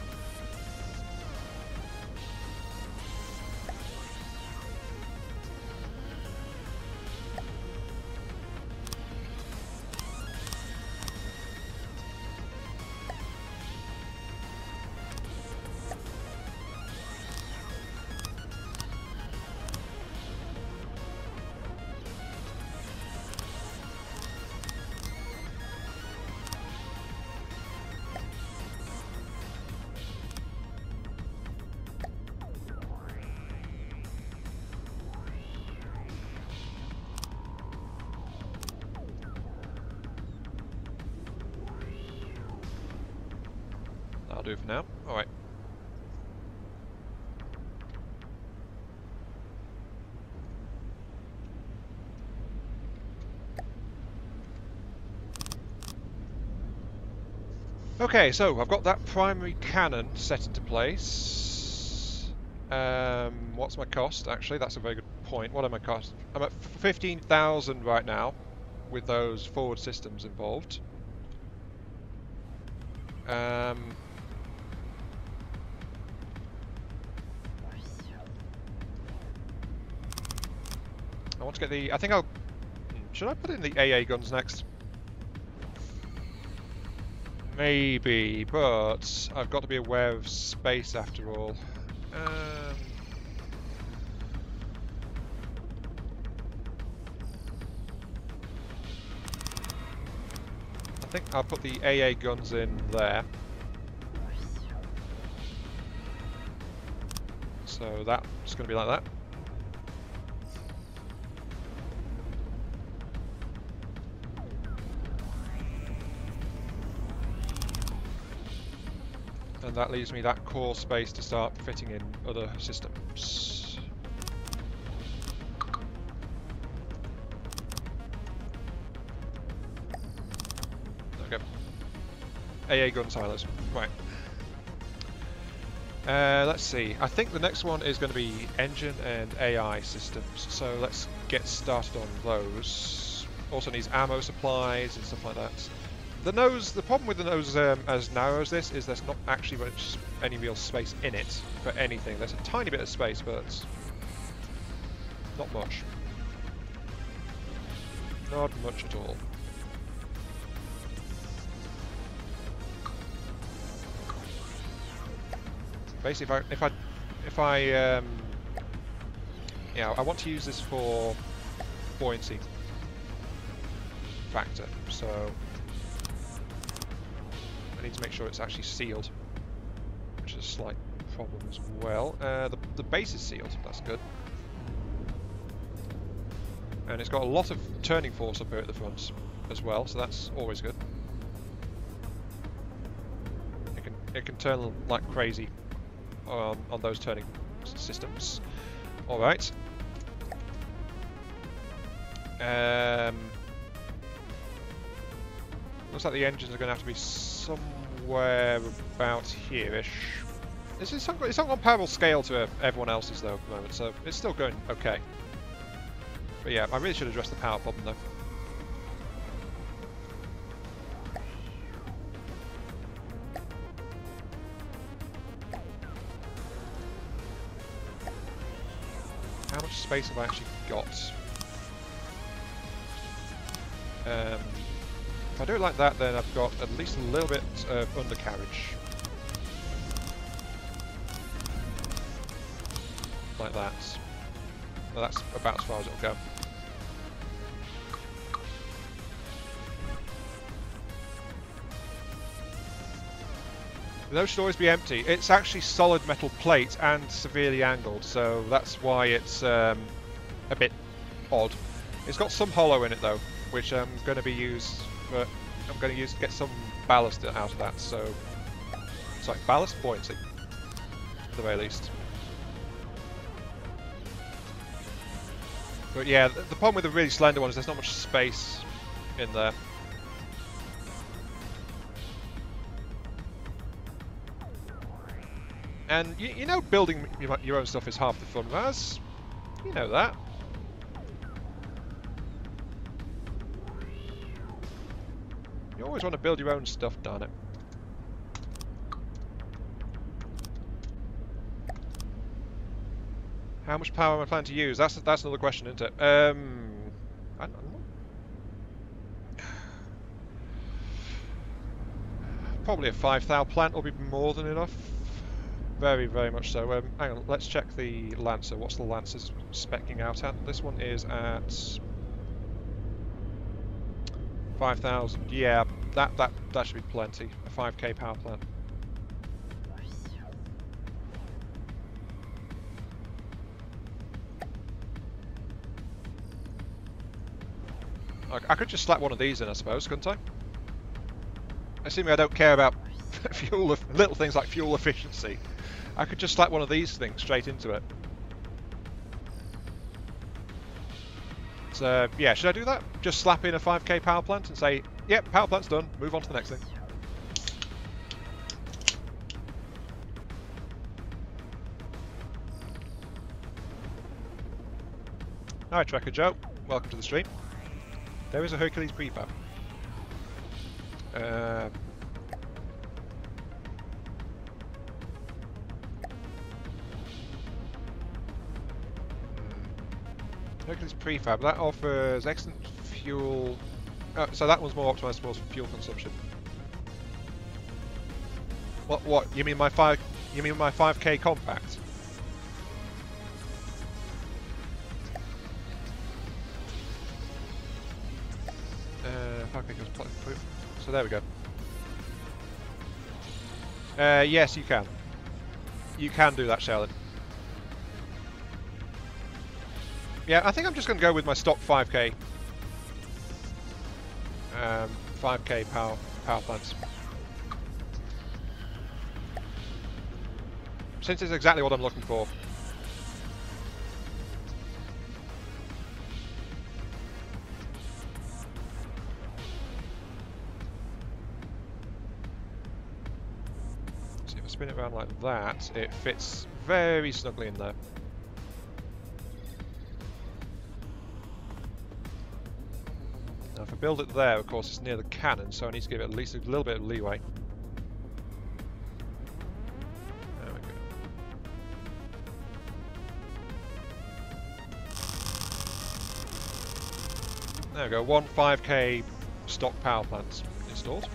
Speaker 1: That'll do for now. Alright. Okay, so I've got that primary cannon set into place. What's my cost? Actually, that's a very good point. What are my costs? I'm at 15,000 right now with those forward systems involved. I want to get the... I think I'll... Should I put in the AA guns next? Maybe, but I've got to be aware of space after all. I think I'll put the AA guns in there. So that's going to be like that. And that leaves me that core space to start fitting in other systems. Okay. AA gun silos. Right. Let's see. I think the next one is going to be engine and AI systems. So let's get started on those. Also needs ammo supplies and stuff like that. The problem with the nose as narrow as this is there's not actually any real space in it for anything. There's a tiny bit of space, but not much. Not much at all. Basically, if I yeah, I want to use this for buoyancy factor, so I need to make sure it's actually sealed, which is a slight problem as well. The base is sealed, that's good. And it's got a lot of turning force up here at the front as well, so that's always good. It can turn like crazy on those turning systems. Alright. Looks like the engines are going to have to be somewhere about here-ish. It's not on comparable scale to everyone else's though at the moment, so it's still going okay. But yeah, I really should address the power problem though. How much space have I actually got? If I do it like that, then I've got at least a little bit of undercarriage. Like that. Well, that's about as far as it'll go. Those should always be empty. It's actually solid metal plate and severely angled, so that's why it's a bit odd. It's got some hollow in it though, which I'm going to use to get some ballast out of that. So, sorry, ballast buoyancy, at the very least. But yeah, the problem with the really slender one is there's not much space in there. And you know, building your own stuff is half the fun, Raz. You know that. You always want to build your own stuff, darn it. How much power am I planning to use? That's another question, isn't it? I don't know. Probably a 5,000 plant will be more than enough. Very, very much so. Hang on, let's check the Lancer. What's the Lancer's speccing out at? This one is at 5,000. Yeah, that should be plenty. A 5k power plant. I could just slap one of these in, I suppose, couldn't I? Assuming I don't care about little things like fuel efficiency. I could just slap one of these things straight into it. So, yeah, should I do that? Just slap in a 5k power plant and say, yep, power plant's done, move on to the next thing. Hi, Trekker Joe. Welcome to the stream. There is a Hercules prefab. Hercules prefab, that offers excellent fuel. So that one's more optimized for fuel consumption. What? You mean my 5k compact? So there we go. Yes, you can. You can do that, Charlotte. Yeah, I think I'm just going to go with my stock 5k. 5k power plants. Since it's exactly what I'm looking for. So if I spin it around like that, it fits very snugly in there. Now if I build it there, of course it's near the cannon, so I need to give it at least a little bit of leeway. There we go. There we go, 1 5k stock power plants installed.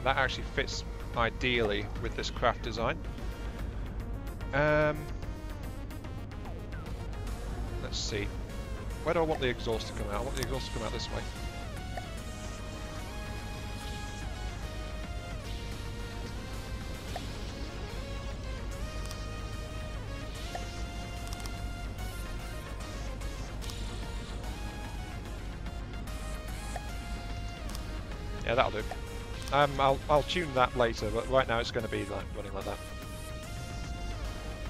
Speaker 1: That actually fits ideally with this craft design. Let's see. Where do I want the exhaust to come out? I want the exhaust to come out this way. Yeah, that'll do. I'll tune that later, but right now it's going to be like running like that.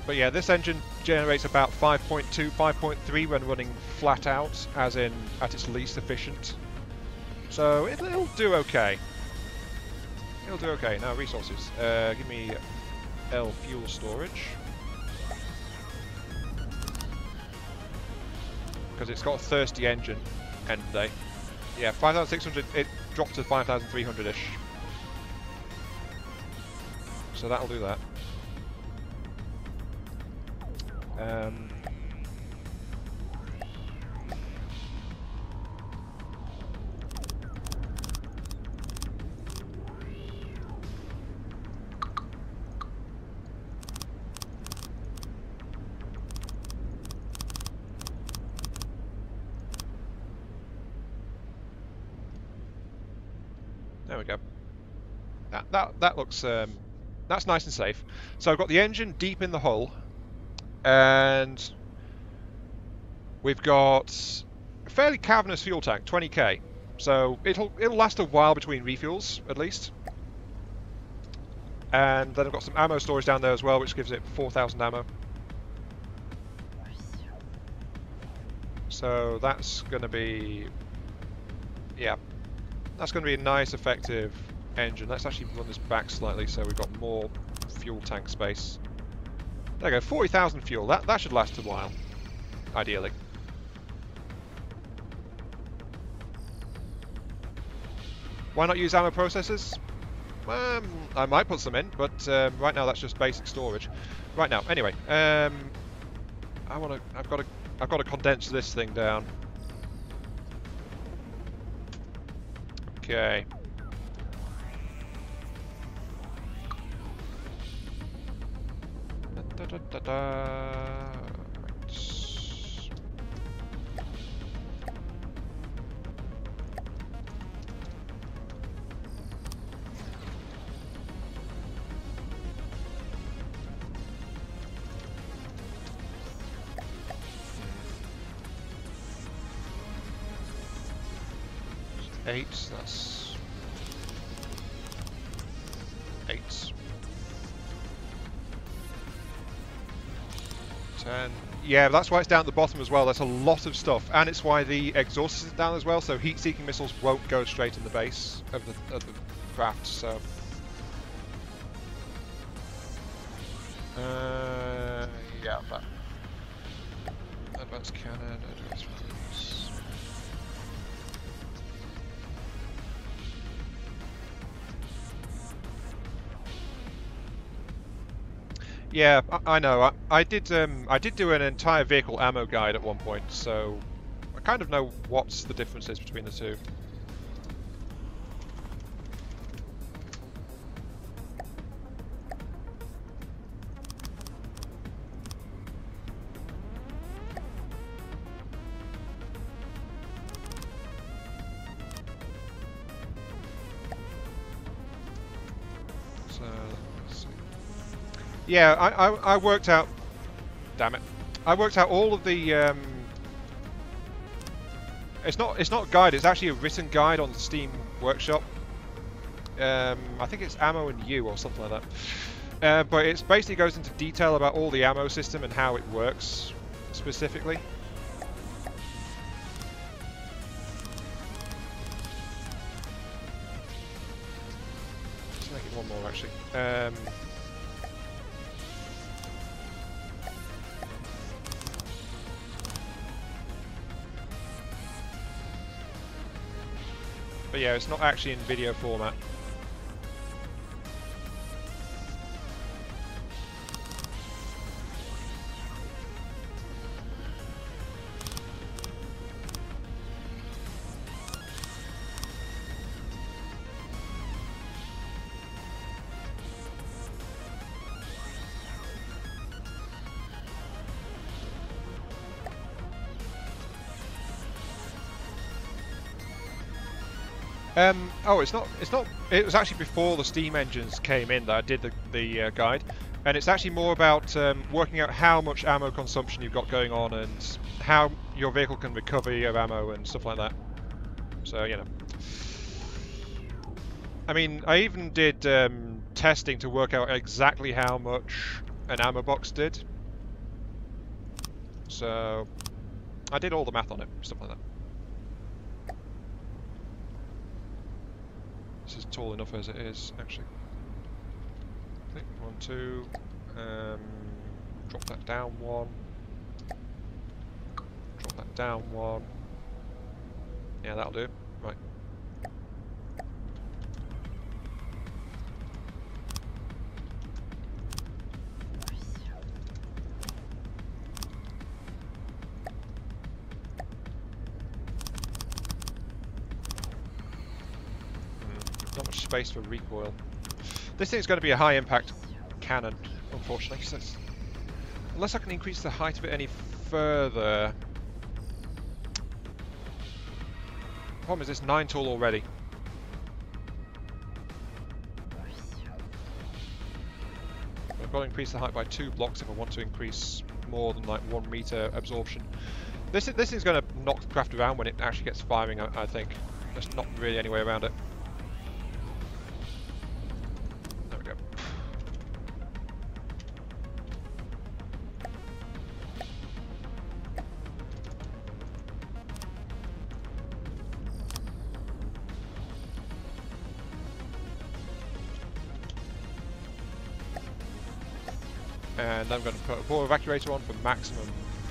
Speaker 1: But yeah, this engine generates about 5.2, 5.3 when running flat out, as in at its least efficient. So it'll do okay. It'll do okay. Now resources. Give me L fuel storage. Because it's got a thirsty engine end of the day. Yeah, 5,600, it dropped to 5,300-ish. So that'll do that. There we go. That looks that's nice and safe. So I've got the engine deep in the hull, and we've got a fairly cavernous fuel tank, 20k. So it'll last a while between refuels at least. And then I've got some ammo storage down there as well, which gives it 4,000 ammo. So that's going to be, yeah, that's going to be a nice, effective engine. Let's actually run this back slightly so we've got more fuel tank space. There we go, 40,000 fuel. That should last a while, ideally. Why not use ammo processors? I might put some in, but right now that's just basic storage. Right now, anyway, I've got to condense this thing down. Okay. Right. 8, that's 8. 10. Yeah, that's why it's down at the bottom as well. That's a lot of stuff, and it's why the exhaust is down as well. So heat-seeking missiles won't go straight in the base of the craft. So, yeah, that advanced cannon. Advanced weapons. Yeah, I know. I did do an entire vehicle ammo guide at one point, so I kind of know what's the differences between the two. So let's see. Yeah, I worked out. Damn it! I worked out all of the. It's not a guide. It's actually a written guide on the Steam Workshop. I think it's Ammo and You or something like that. But it basically goes into detail about all the ammo system and how it works specifically. Let's make it one more actually. But yeah, it's not actually in video format. Oh, it's not. It was actually before the Steam engines came in that I did the guide, and it's actually more about working out how much ammo consumption you've got going on and how your vehicle can recover your ammo and stuff like that. So you know, I mean, I even did testing to work out exactly how much an ammo box did. So I did all the math on it, stuff like that. This is tall enough as it is, actually. I think 1, 2. Drop that down 1. Drop that down 1. Yeah, that'll do. Right. Not much space for recoil. This thing's going to be a high impact cannon, unfortunately. So unless I can increase the height of it any further. The problem is it's 9 tall already. I've got to increase the height by 2 blocks if I want to increase more than like 1 meter absorption. This thing's going to knock the craft around when it actually gets firing, I think. There's not really any way around it. And then I'm going to put a bore evacuator on for maximum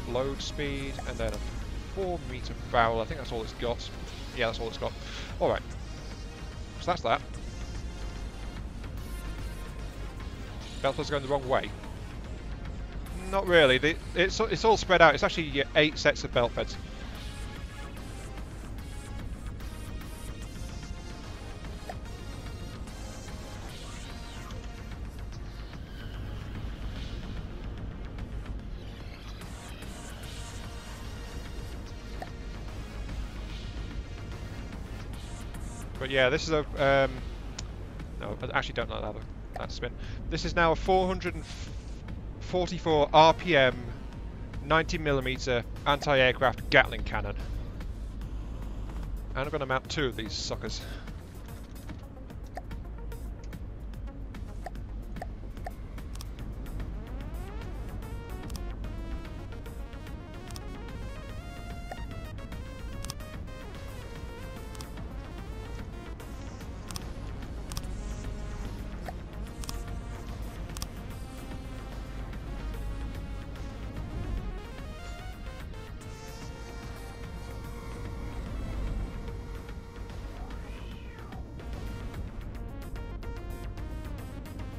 Speaker 1: load speed, and then a 4 meter barrel. I think that's all it's got. Yeah, that's all it's got. Alright. So that's that. Belt feds are going the wrong way. Not really. It's all spread out. It's actually 8 sets of belt feds. But yeah, this is a no, I actually don't like that spin. This is now a 444 RPM 90mm anti-aircraft Gatling cannon, and I'm going to mount 2 of these suckers.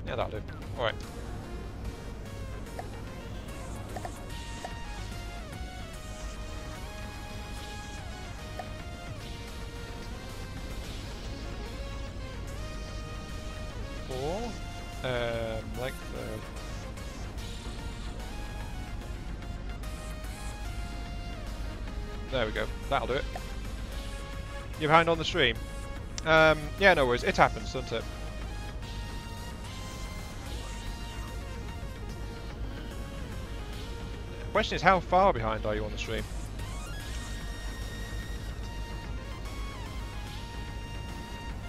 Speaker 1: Yeah, that'll do. Alright. Length of... There we go. That'll do it. You're behind on the stream? Yeah, no worries. It happens, doesn't it? Question is, how far behind are you on the stream?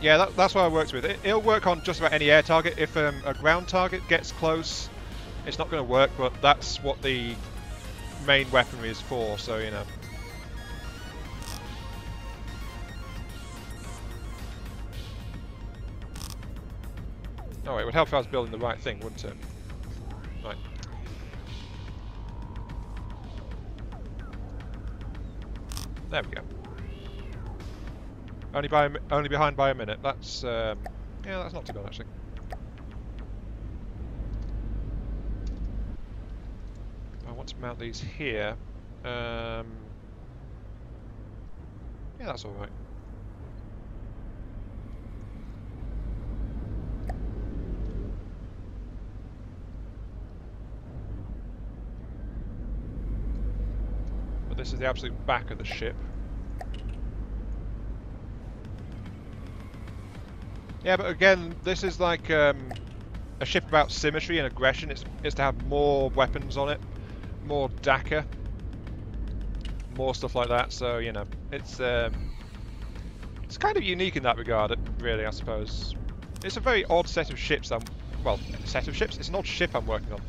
Speaker 1: Yeah, that's what I worked with. It'll work on just about any air target. If a ground target gets close, it's not going to work, but that's what the main weaponry is for, so you know. Oh, it would help if I was building the right thing, wouldn't it? Right. There we go. Only behind by a minute. That's yeah, that's not too bad actually. I want to mount these here. Yeah, that's all right. But this is the absolute back of the ship. Yeah, but again, this is like a ship about symmetry and aggression. It's to have more weapons on it, more DACA, more stuff like that. So you know, it's kind of unique in that regard, really. I suppose it's a very odd set of ships. Well, a set of ships. It's an odd ship I'm working on.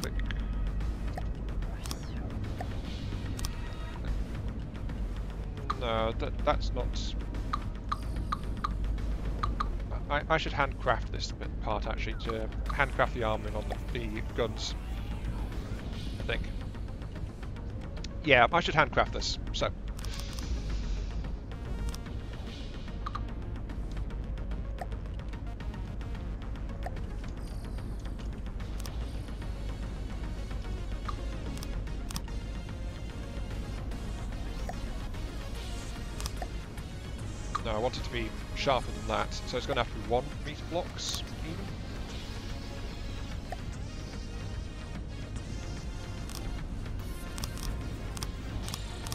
Speaker 1: Click. No, that's not... I should handcraft this part actually, to handcraft the armouring on the guns, I think. Yeah, I should handcraft this, so... No, I want it to be sharper than that, so it's going to have to be 1 meter blocks, even.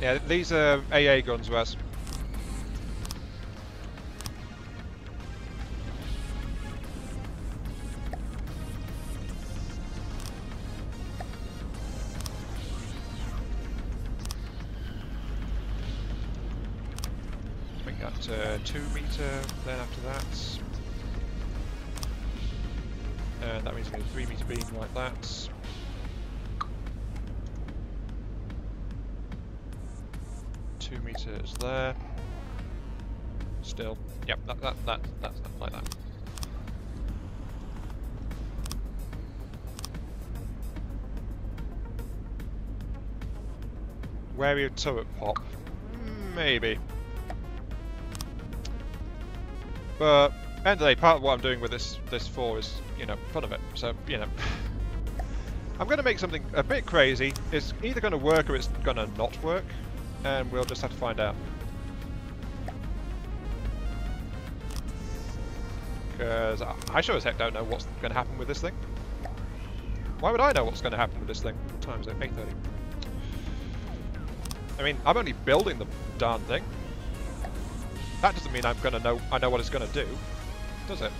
Speaker 1: Yeah, these are AA guns, Wes. Make that 2 meter, then after that. And that means I need a 3 meter beam like that. Meters there. Still, yep, that's like that. Wary of turret pop, maybe. But end of the day, part of what I'm doing with this for is, you know, fun of it. So you know, I'm going to make something a bit crazy. It's either going to work or it's going to not work. And we'll just have to find out. Because I sure as heck don't know what's going to happen with this thing. Why would I know what's going to happen with this thing? What time is it? 8:30. I mean, I'm only building the darn thing. That doesn't mean I know what it's going to do, does it?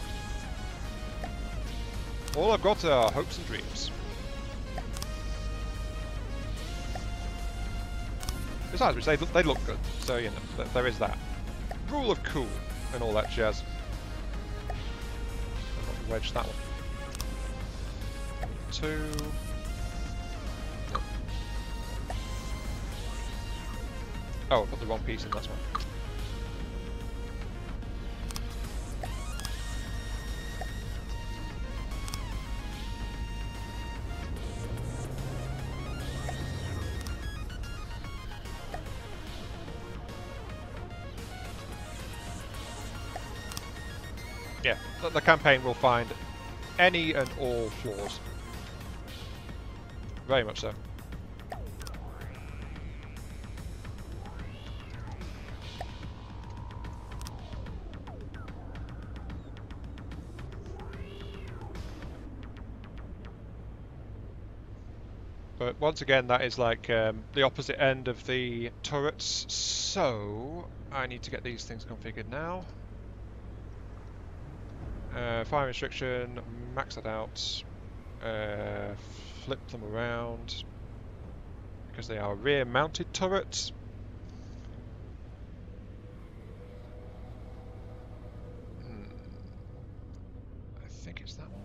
Speaker 1: All I've got are hopes and dreams. Besides which, they look good, so you know, there is that. Rule of cool and all that jazz. I'm not gonna wedge that one. 2. No. Oh, I put the wrong piece in, that's one. Yeah, the campaign will find any and all flaws. Very much so. But once again, that is like the opposite end of the turrets, so I need to get these things configured now. Fire restriction, max that out. Flip them around because they are rear mounted turrets. I think it's that one.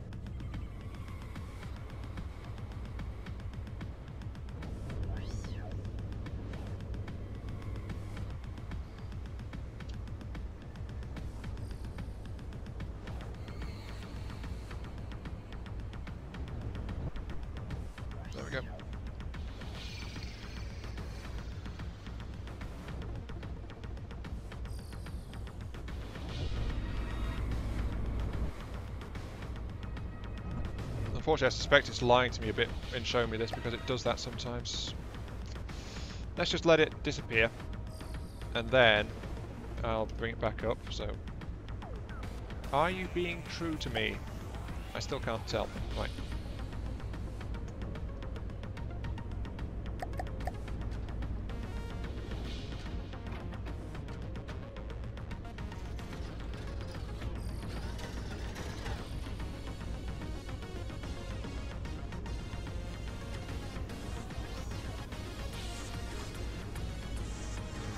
Speaker 1: There we go. Unfortunately, I suspect it's lying to me a bit in showing me this because it does that sometimes. Let's just let it disappear, and then I'll bring it back up. So, are you being true to me? I still can't tell. Right.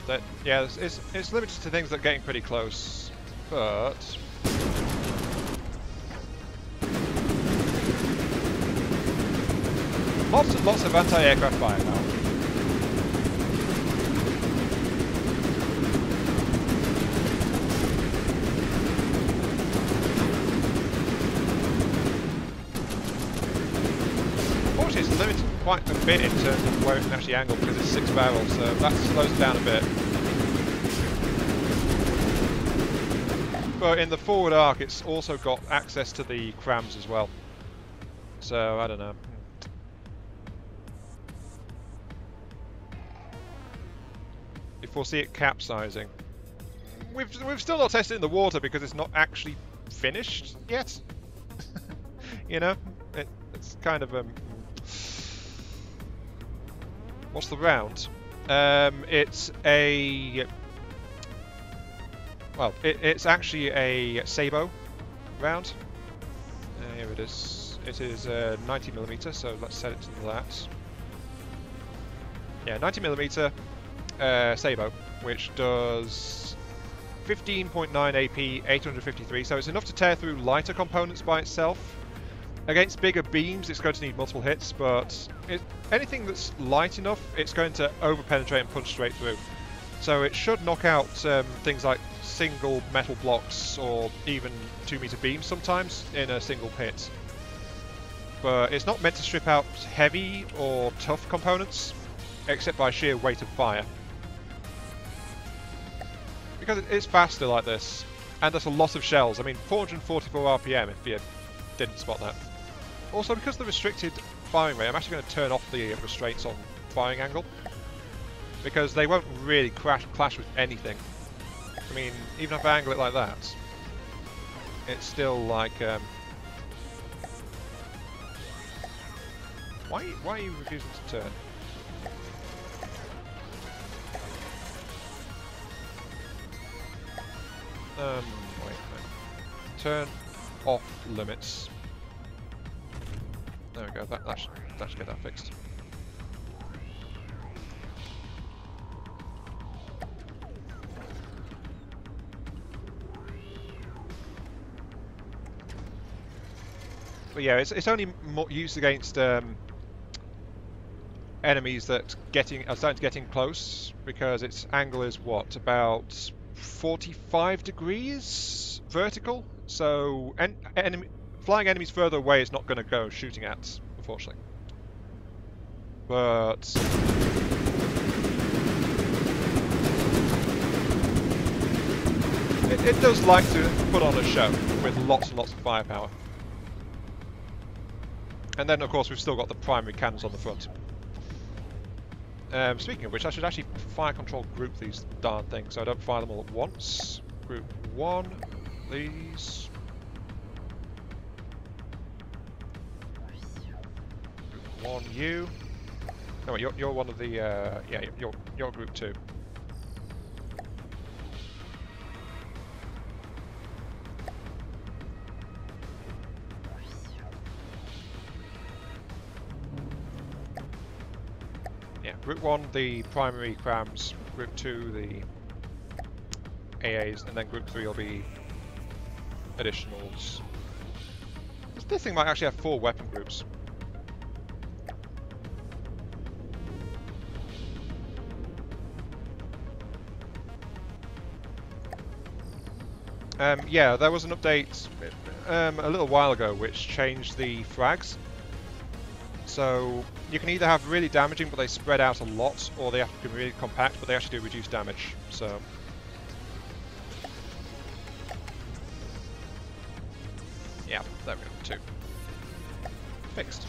Speaker 1: That, yeah, it's limited to things that are getting pretty close, but lots and lots of anti-aircraft firepower. Unfortunately, it's limited quite a bit in terms of where it can actually angle because it's 6 barrels, so that slows it down a bit. But in the forward arc, it's also got access to the crams as well. So I don't know. You foresee it capsizing. We've still not tested it in the water because it's not actually finished yet. You know, it's kind of what's the round? It's a well, it's actually a Sabo round. Here it is. It is 90mm, so let's set it to that. Yeah, 90mm Sabo, which does 15.9 AP, 853, so it's enough to tear through lighter components by itself. Against bigger beams, it's going to need multiple hits, but anything that's light enough, it's going to over-penetrate and punch straight through. So it should knock out things like single metal blocks or even 2-meter beams sometimes in a single hit. But it's not meant to strip out heavy or tough components, except by sheer weight of fire. Because it's faster like this, and there's a lot of shells. I mean, 444 RPM if you didn't spot that. Also, because of the restricted firing rate, I'm actually going to turn off the restraints on firing angle, because they won't really clash with anything. I mean, even if I angle it like that, it's still like... Why are you refusing to turn? Wait a minute. Turn off limits. There we go, that should get that fixed. But yeah, it's only used against enemies that are starting to get in close, because its angle is what, about 45 degrees vertical, so flying enemies further away is not going to go shooting at, unfortunately. But it does like to put on a show with lots and lots of firepower. And then, of course, we've still got the primary cannons on the front. Speaking of which, I should actually fire control group these darn things so I don't fire them all at once. Group 1, these. Group 1, you. No, wait, you're one of the, yeah, you're group 2. Group 1, the primary crams, Group 2, the AAs, and then Group 3 will be additionals. This thing might actually have 4 weapon groups. Yeah, there was an update a little while ago which changed the frags. So you can either have really damaging but they spread out a lot, or they have to be really compact but they actually do reduce damage. So yeah, there we go, 2. Fixed.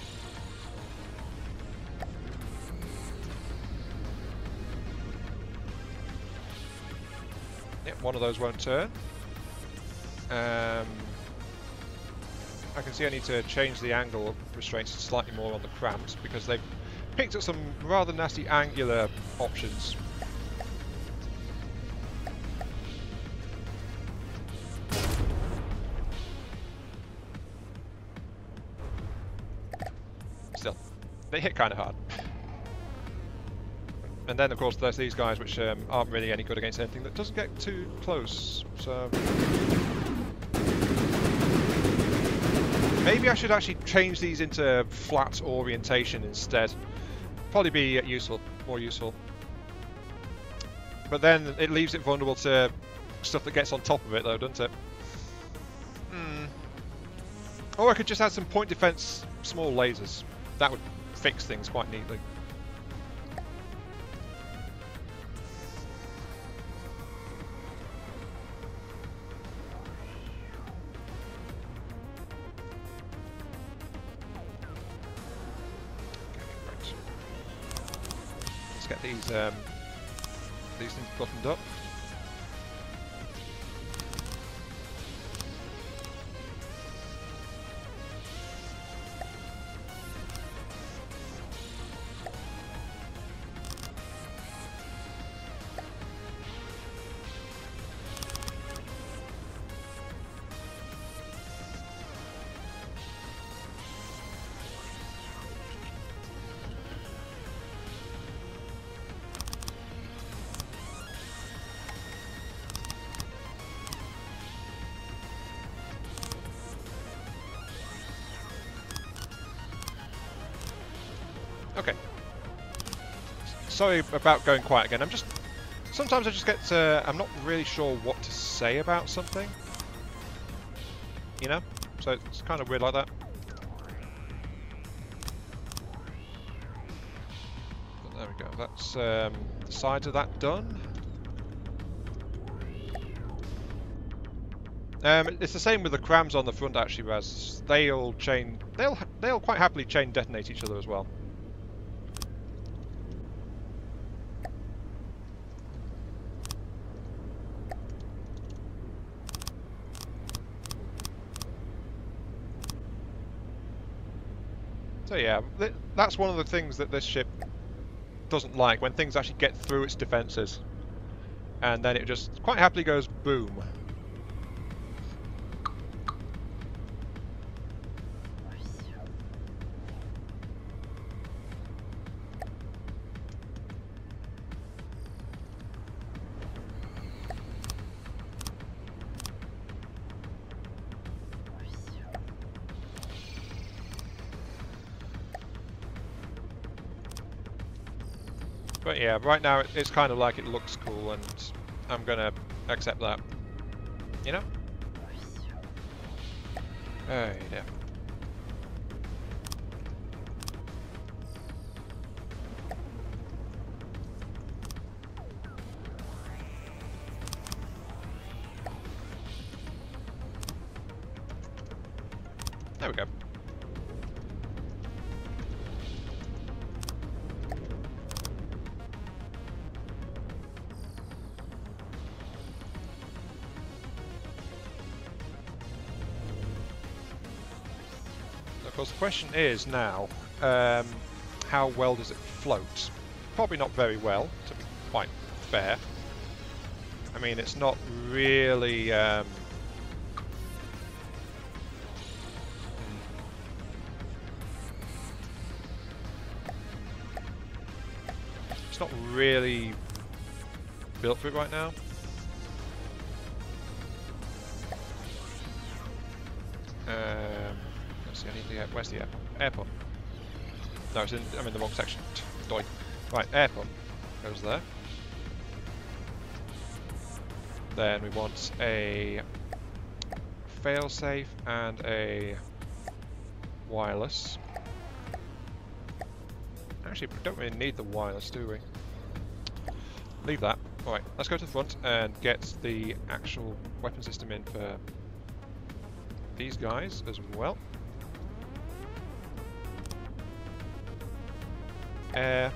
Speaker 1: Yep, one of those won't turn. I can see I need to change the angle of restraints slightly more on the crams because they've picked up some rather nasty angular options. Still, they hit kind of hard. And then of course there's these guys which aren't really any good against anything that doesn't get too close, so... Maybe I should actually change these into flat orientation instead. Probably be useful, more useful. But then it leaves it vulnerable to stuff that gets on top of it though, doesn't it? Or I could just add some point defense small lasers. That would fix things quite neatly. Get these things buttoned up. Okay. Sorry about going quiet again. Sometimes I just get I'm not really sure what to say about something. You know? So it's kind of weird like that. But there we go. That's the sides of that done. It's the same with the crams on the front actually, Raz. They'll quite happily chain detonate each other as well. So yeah, that's one of the things that this ship doesn't like, when things actually get through its defences. And then it just quite happily goes boom. But yeah, right now it's kind of like it looks cool, and I'm gonna accept that. You know? Oh yeah. There we go. Of course, the question is now, how well does it float? Probably not very well, to be quite fair. I mean, it's not really... It's not really built for it right now. Let's see, I need the where's the airport? No, it's in. I'm in the wrong section. Doi. Right, airport goes there. Then we want a failsafe and a wireless. Actually, we don't really need the wireless, do we? Leave that. Alright, let's go to the front and get the actual weapon system in for these guys as well. Air.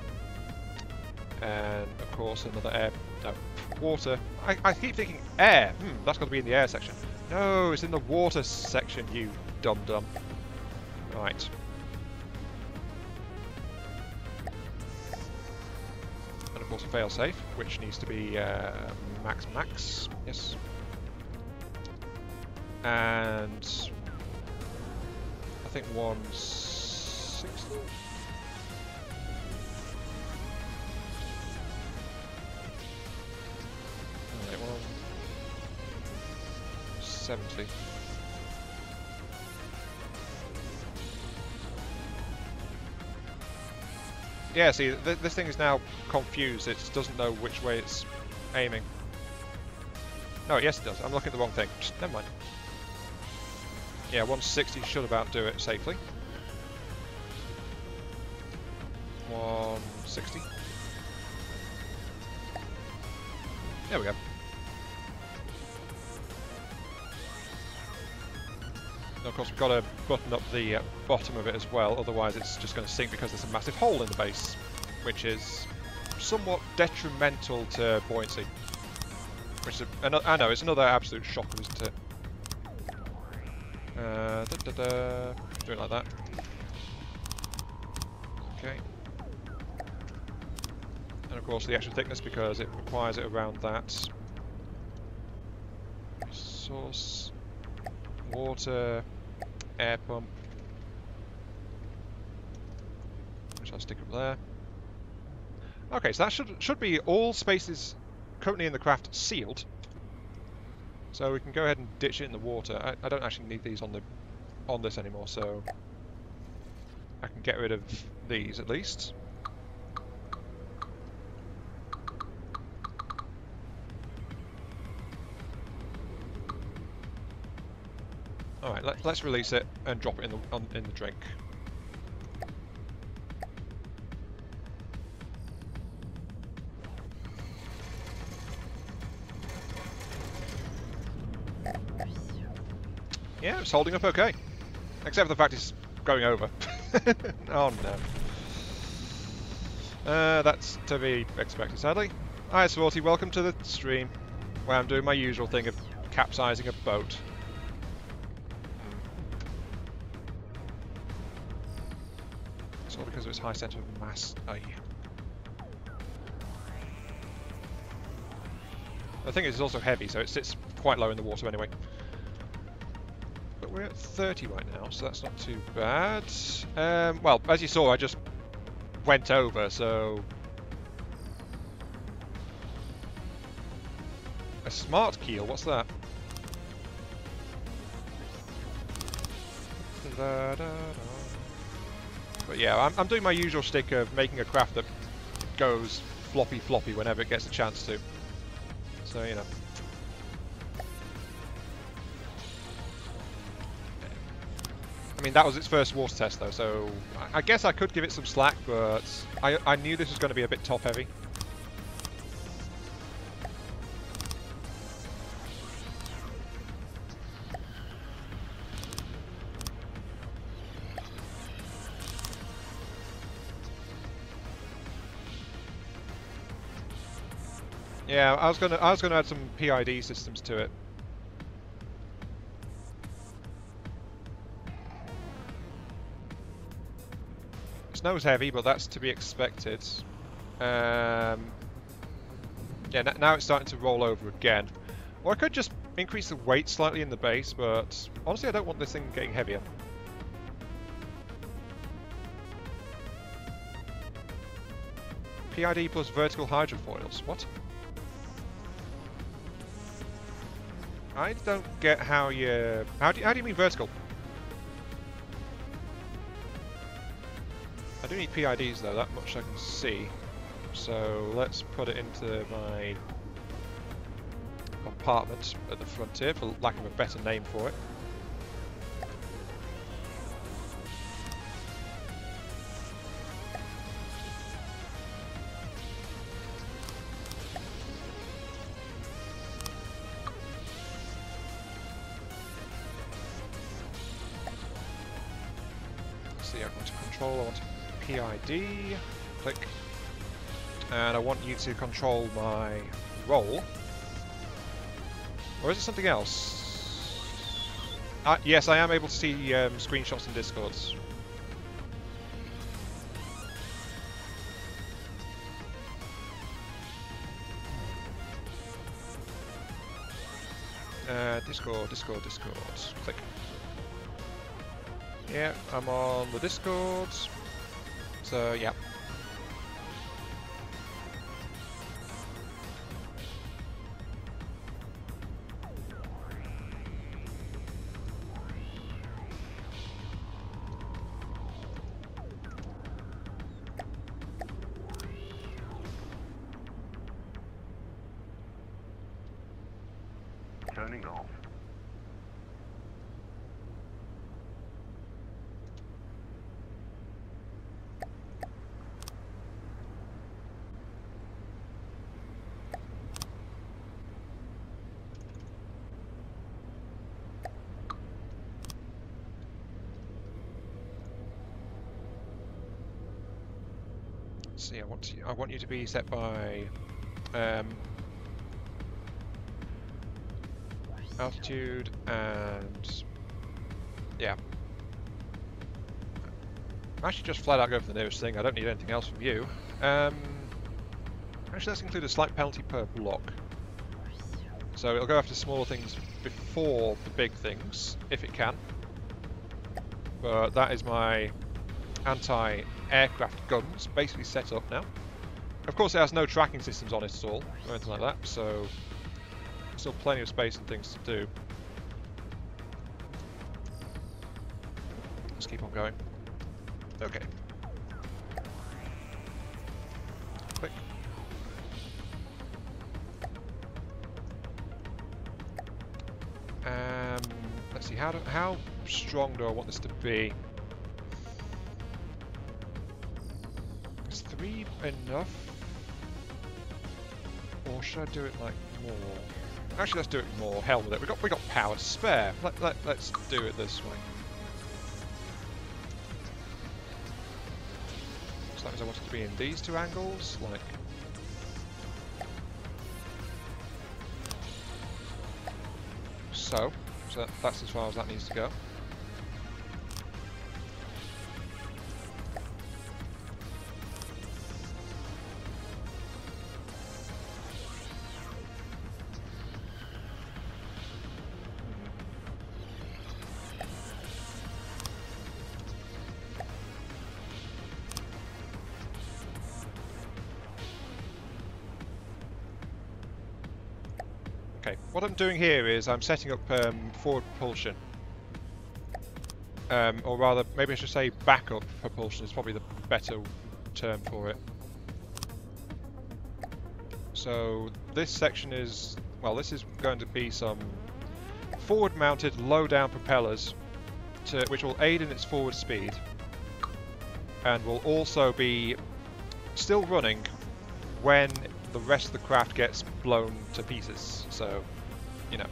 Speaker 1: And of course another air. No, water. I keep thinking air. That's got to be in the air section. No, it's in the water section, you dum-dum. Right. And of course a failsafe, which needs to be max. Yes. And I think 160. Alright, 170. Yeah, see, this thing is now confused. It doesn't know which way it's aiming. No, yes it does. I'm looking at the wrong thing. Never mind. Yeah, 160 should about do it safely. 160. There we go. And of course we've got to button up the bottom of it as well, otherwise it's just going to sink because there's a massive hole in the base, which is somewhat detrimental to buoyancy. Which is I know, it's another absolute shocker, isn't it? Do it like that. Okay. And of course the extra thickness because it requires it around that. Source. Water. Air pump. Which I'll stick up there. Okay, so that should be all spaces currently in the craft sealed. So we can go ahead and ditch it in the water. I don't actually need these on this anymore, so I can get rid of these at least. All right, let's release it and drop it in the drink. Yeah, it's holding up okay. Except for the fact it's going over. Oh no. That's to be expected, sadly. Hi Sporty, welcome to the stream, where I'm doing my usual thing of capsizing a boat. It's all because of its high centre of mass. Oh, yeah. The thing is, it's also heavy, so it sits quite low in the water anyway. But we're at 30 right now, so that's not too bad. Well, as you saw, I just went over, so... A smart keel, what's that? But yeah, I'm doing my usual stick of making a craft that goes floppy whenever it gets a chance to. So, you know. I mean, that was its first water test though, so I guess I could give it some slack, but I knew this was going to be a bit top heavy. Yeah, I was gonna add some PID systems to it. Snow's heavy, but that's to be expected. Yeah, now it's starting to roll over again. Or I could just increase the weight slightly in the base, but honestly I don't want this thing getting heavier. PID plus vertical hydrofoils. What? I don't get how you... How do you mean vertical? I do need PIDs though, that much I can see. So let's put it into my compartment at the front here, for lack of a better name for it. See, I want to control, I want PID, click, and I want you to control my roll. Or is it something else? Yes, I am able to see screenshots in Discords. Discord. Click. Yeah, I'm on the Discord. So, yeah.
Speaker 2: Turning off.
Speaker 1: See, I want you to be set by altitude and yeah. Actually, just flat out go for the nearest thing. I don't need anything else from you. Actually, let's include a slight penalty per block. So it'll go after smaller things before the big things, if it can. But that is my anti-aircraft guns basically set up now. Of course, it has no tracking systems on it at all, or anything like that, so still plenty of space and things to do. Let's keep on going. Okay. Click. Let's see, how strong do I want this to be? Is 3 enough? Or should I do it like more? Actually, let's do it more. Hell with it. We got power spare. Let's do it this way. So that means I want it to be in these two angles, like. So that's as far as that needs to go. Okay, what I'm doing here is I'm setting up forward propulsion. Or rather, maybe I should say backup propulsion is probably the better term for it. So this section is, well, this is going to be some forward-mounted low-down propellers which will aid in its forward speed and will also be still running when the rest of the craft gets blown to pieces. So, you know,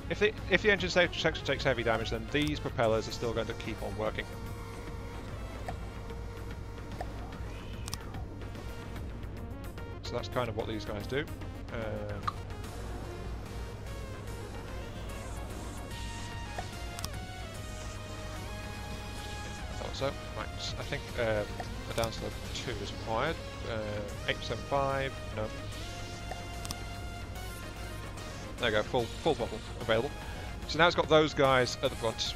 Speaker 1: if the engine section takes heavy damage, then these propellers are still going to keep on working. So that's kind of what these guys do. I thought so. Right, I think a downslope 2 is required. 875, no. There you go, full bottle available. So now it's got those guys at the front.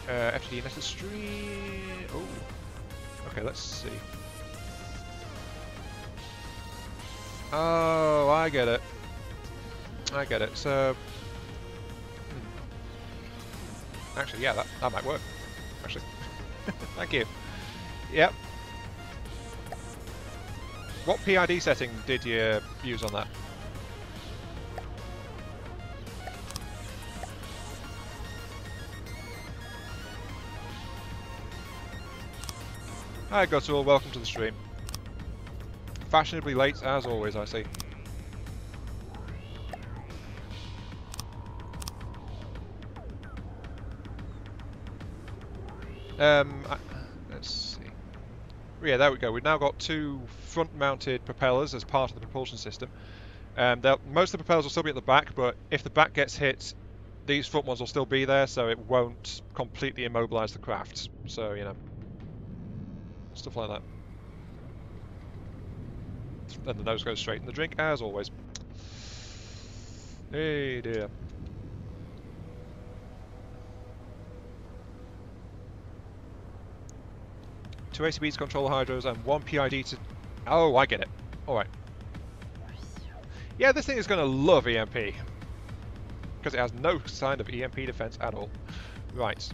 Speaker 1: FTD necessary. Oh, Okay, let's see. Oh, I get it. I get it. So, actually, yeah, that might work. Actually, thank you. Yep. What PID setting did you use on that? Hi Guttural, welcome to the stream. Fashionably late as always, I see. Let's see. Yeah, there we go. We've now got 2 front-mounted propellers as part of the propulsion system. Most of the propellers will still be at the back, but if the back gets hit, these front ones will still be there, so it won't completely immobilize the craft. So, you know, stuff like that. And the nose goes straight in the drink, as always. Hey dear. Two ACBs to control the hydros and 1 PID to... Oh, I get it. Alright. Yeah, this thing is going to love EMP. Because it has no sign of EMP defense at all. Right.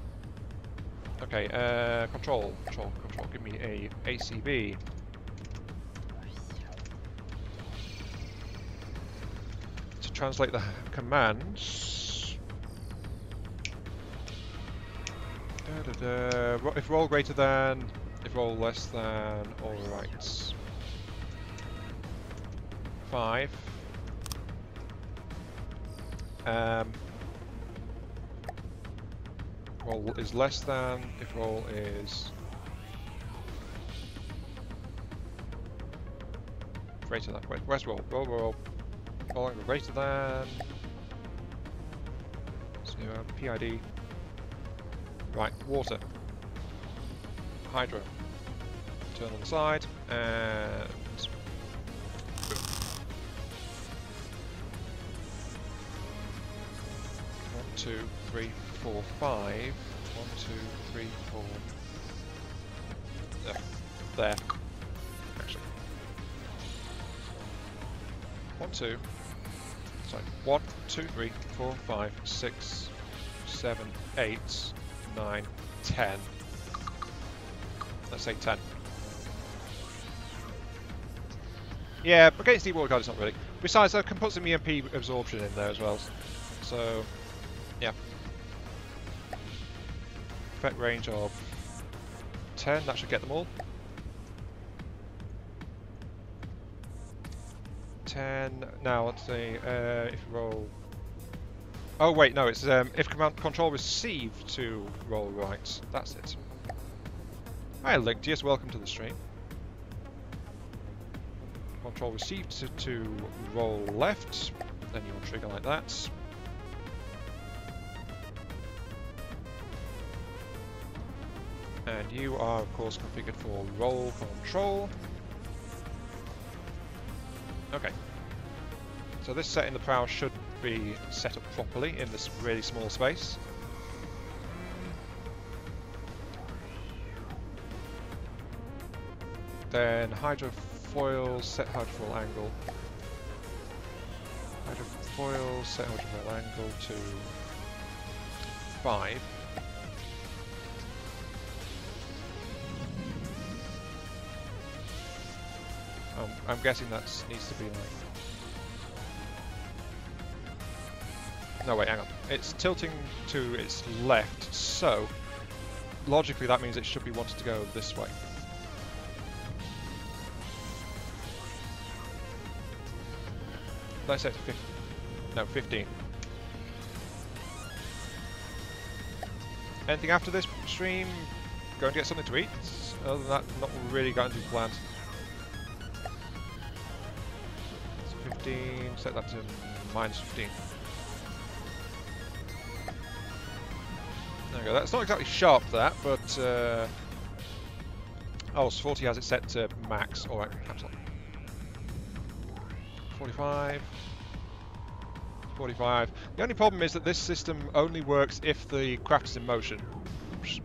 Speaker 1: Okay, control. Give me a ACB. To translate the commands... If roll greater than... If roll less than... Alright. 5. Roll is less than, if roll is greater than. Where's roll? Roll. Rolling greater than 0. PID. Right, water. Hydro. Turn on the side and boom. 1, 2, 3, 4, 5. 1, 2, 3, 4. There. Actually. 1, 2. Sorry. 1, 2, 3, 4, 5, 6, 7, 8, 9, 10. Let's say 10. Yeah, against deep water guard it's not really. Besides, I can put some EMP absorption in there as well. So, yeah. Effect range of 10, that should get them all. 10, now let's see, if you roll... Oh wait, no, it's if command control received to roll right, that's it. Hi Linctius, welcome to the stream. Control received to roll left, then you'll trigger like that. And you are of course configured for roll control. Okay. So this setting the prow should be set up properly in this really small space. Then hydrofoil, set hydrofoil angle. Hydrofoil, set hydrofoil angle to 5. I'm guessing that needs to be like... No, wait, hang on. It's tilting to its left, so logically that means it should be wanting to go this way. Let's set to 15. No, 15. Anything after this stream? Go and get something to eat? Other than that, not really got anything planned. 15, set that to minus 15. There we go, that's not exactly sharp that, but oh, 40 has it set to max. Alright, cancel. 45. 45. The only problem is that this system only works if the craft is in motion. Oops.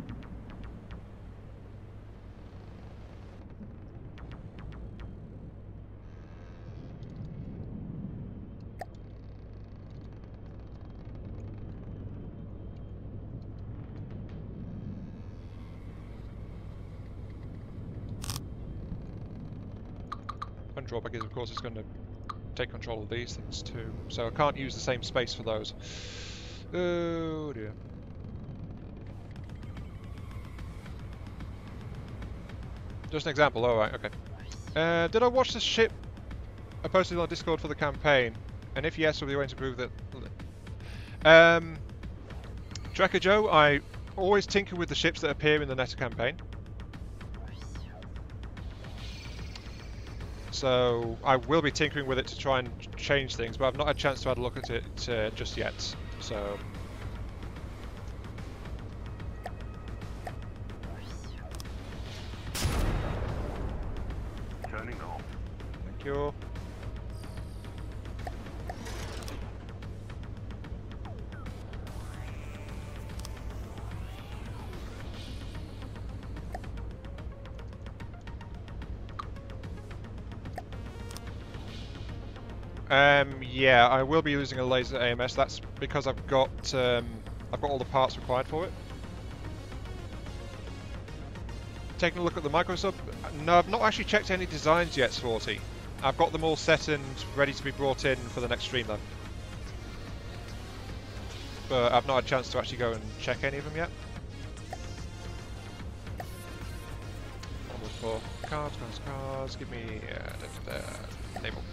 Speaker 1: One drawback is, of course, it's going to take control of these things too, so I can't use the same space for those. Oh dear. Just an example, alright, okay. Did I watch the ship I posted on Discord for the campaign? And if yes, will be going to prove that... Trekker Joe, I always tinker with the ships that appear in the Netta campaign. So I will be tinkering with it to try and change things, but I've not had a chance to have a look at it just yet. So...
Speaker 2: Turning off.
Speaker 1: Thank you. Yeah, I will be using a laser AMS. That's because I've got all the parts required for it. Taking a look at the micro sub. No, I've not actually checked any designs yet, Sporty. I've got them all set and ready to be brought in for the next stream, though. But I've not had a chance to actually go and check any of them yet. Onward for cars. Give me enable.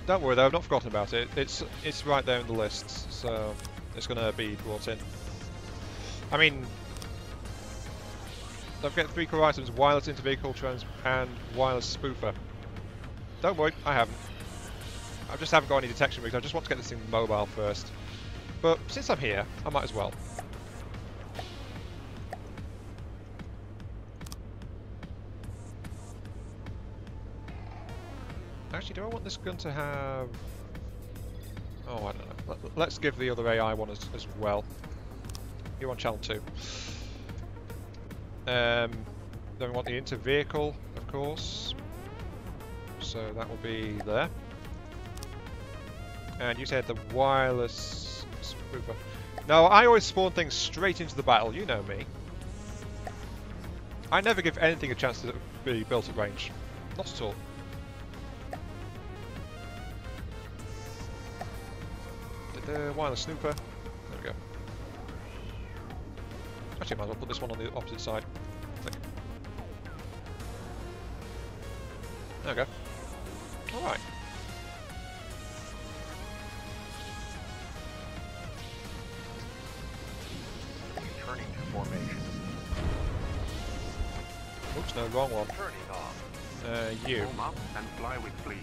Speaker 1: Don't worry though, I've not forgotten about it. It's right there in the list, so it's going to be brought in. I mean, don't forget 3 core items: wireless inter-vehicle trans and wireless spoofer. Don't worry, I haven't. I just haven't got any detection rigs. I just want to get this thing mobile first. But since I'm here, I might as well. Actually, do I want this gun to have... Oh, I don't know. Let's give the other AI one as well. You're on channel 2. Then we want the inter-vehicle, of course. So that will be there. And you said the wireless spoofer. No, I always spawn things straight into the battle. You know me. I never give anything a chance to be built at range. Not at all. Wireless snooper. There we go. Actually, I might as well put this one on the opposite side. There we go. Alright.
Speaker 2: Returning to formation.
Speaker 1: Oops, no, wrong one.
Speaker 2: Turning off.
Speaker 1: You.
Speaker 2: Home up and fly with fleet.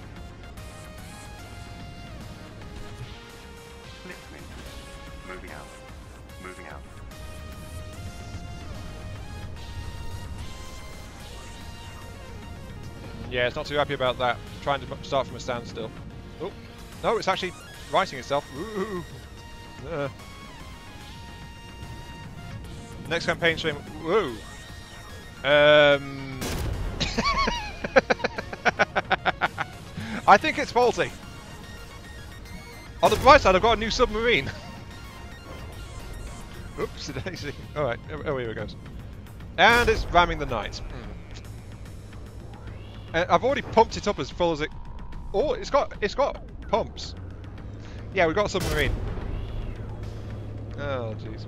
Speaker 2: Listening. Moving out. Moving out.
Speaker 1: Yeah, it's not too happy about that. Trying to start from a standstill. Oh, no, it's actually righting itself. Ooh. Next campaign stream. Woo. I think it's faulty. On the bright side, I've got a new submarine. Oops, daisy. Alright, oh, here it goes. And it's ramming the knight. I've already pumped it up as full as it... Oh, it's got pumps. Yeah, we've got a submarine. Oh, jeez.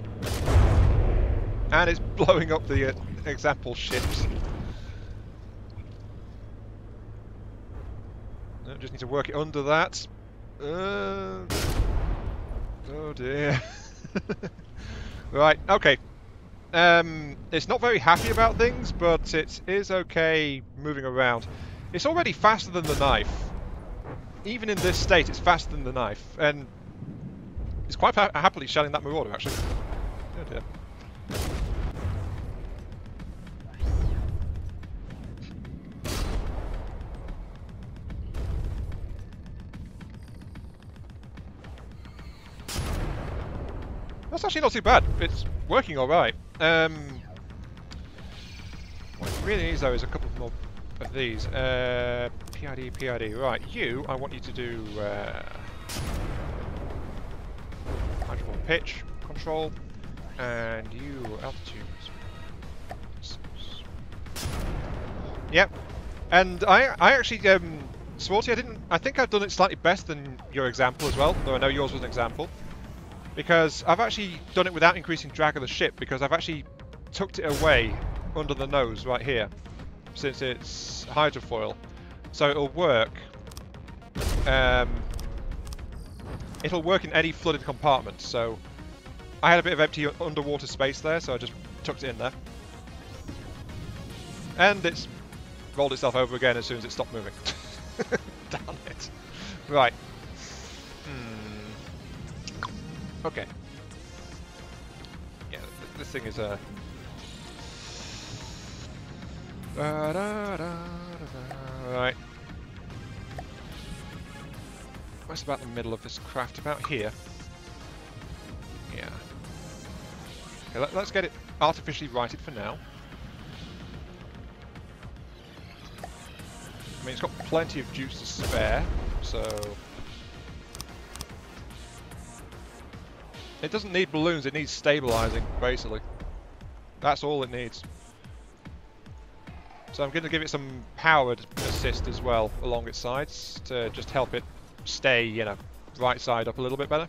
Speaker 1: And it's blowing up the example ships. No, just need to work it under that. Oh dear. Right, okay. It's not very happy about things, but it is okay moving around. It's already faster than the knife. Even in this state, it's faster than the knife. And it's quite happily shelling that Marauder, actually. Oh dear. That's actually not too bad. It's working alright. What it really needs though is a couple more of these. PID. Right, you, I want you to do hydrophone pitch control, and you altitude. Yep. And I actually Sporty, I think I've done it slightly better than your example as well, though I know yours was an example. Because I've actually done it without increasing drag of the ship, because I've actually tucked it away under the nose right here, since it's hydrofoil. So it'll work. It'll work in any flooded compartment. So I had a bit of empty underwater space there, so I just tucked it in there. And it's rolled itself over again as soon as it stopped moving. Damn it. Right. Okay. Yeah, this thing is a... Right. Where's about the middle of this craft? About here. Yeah. Okay, let's get it artificially righted for now. I mean, it's got plenty of juice to spare, so... It doesn't need balloons, it needs stabilizing, basically. That's all it needs. So I'm going to give it some powered assist as well along its sides to just help it stay, you know, right side up a little bit better.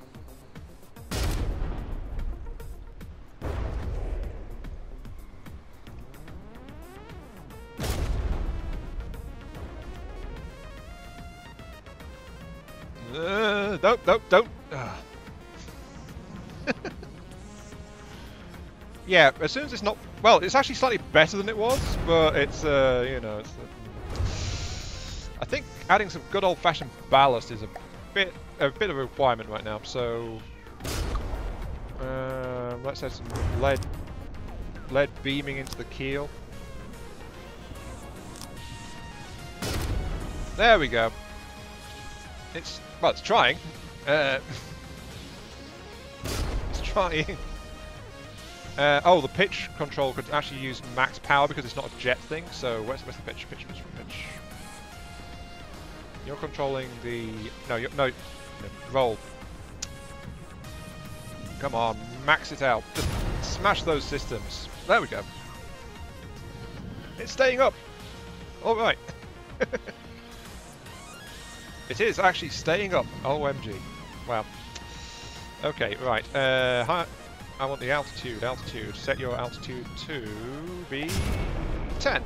Speaker 1: Don't. Yeah, as soon as it's not... Well, it's actually slightly better than it was, but it's, you know... It's, I think adding some good old-fashioned ballast is a bit of a requirement right now, so... let's add some lead beaming into the keel. There we go. It's... Well, it's trying. It's trying. Oh, the pitch control could actually use max power because it's not a jet thing. So where's the pitch? Pitch. You're controlling the no, roll. Come on, max it out. Just smash those systems. There we go. It's staying up. All right. It is actually staying up. OMG. Wow. Okay, right. I want the altitude. Altitude. Set your altitude to be 10.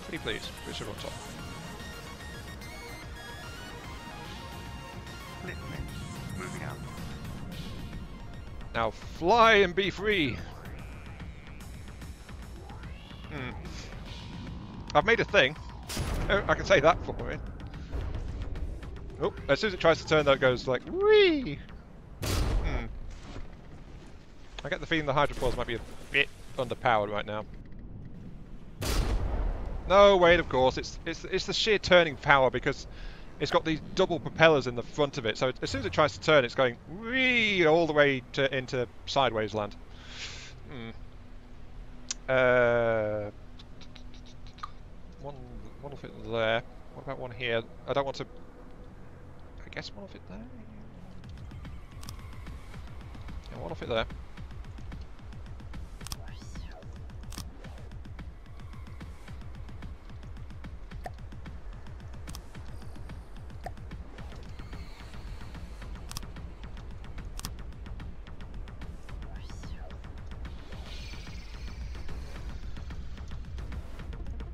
Speaker 1: Pretty please. Which are on top.
Speaker 2: Moving out.
Speaker 1: Now fly and be free. I've made a thing. I can say that for it. Oh, as soon as it tries to turn, though, it goes like whee. I get the feeling the hydrofoils might be a bit underpowered right now. No, wait, of course, it's the sheer turning power because it's got these double propellers in the front of it. So as soon as it tries to turn, it's going whee all the way into sideways land. One will fit there. What about one here? I don't want to. I guess one will fit there. Yeah, one will fit there.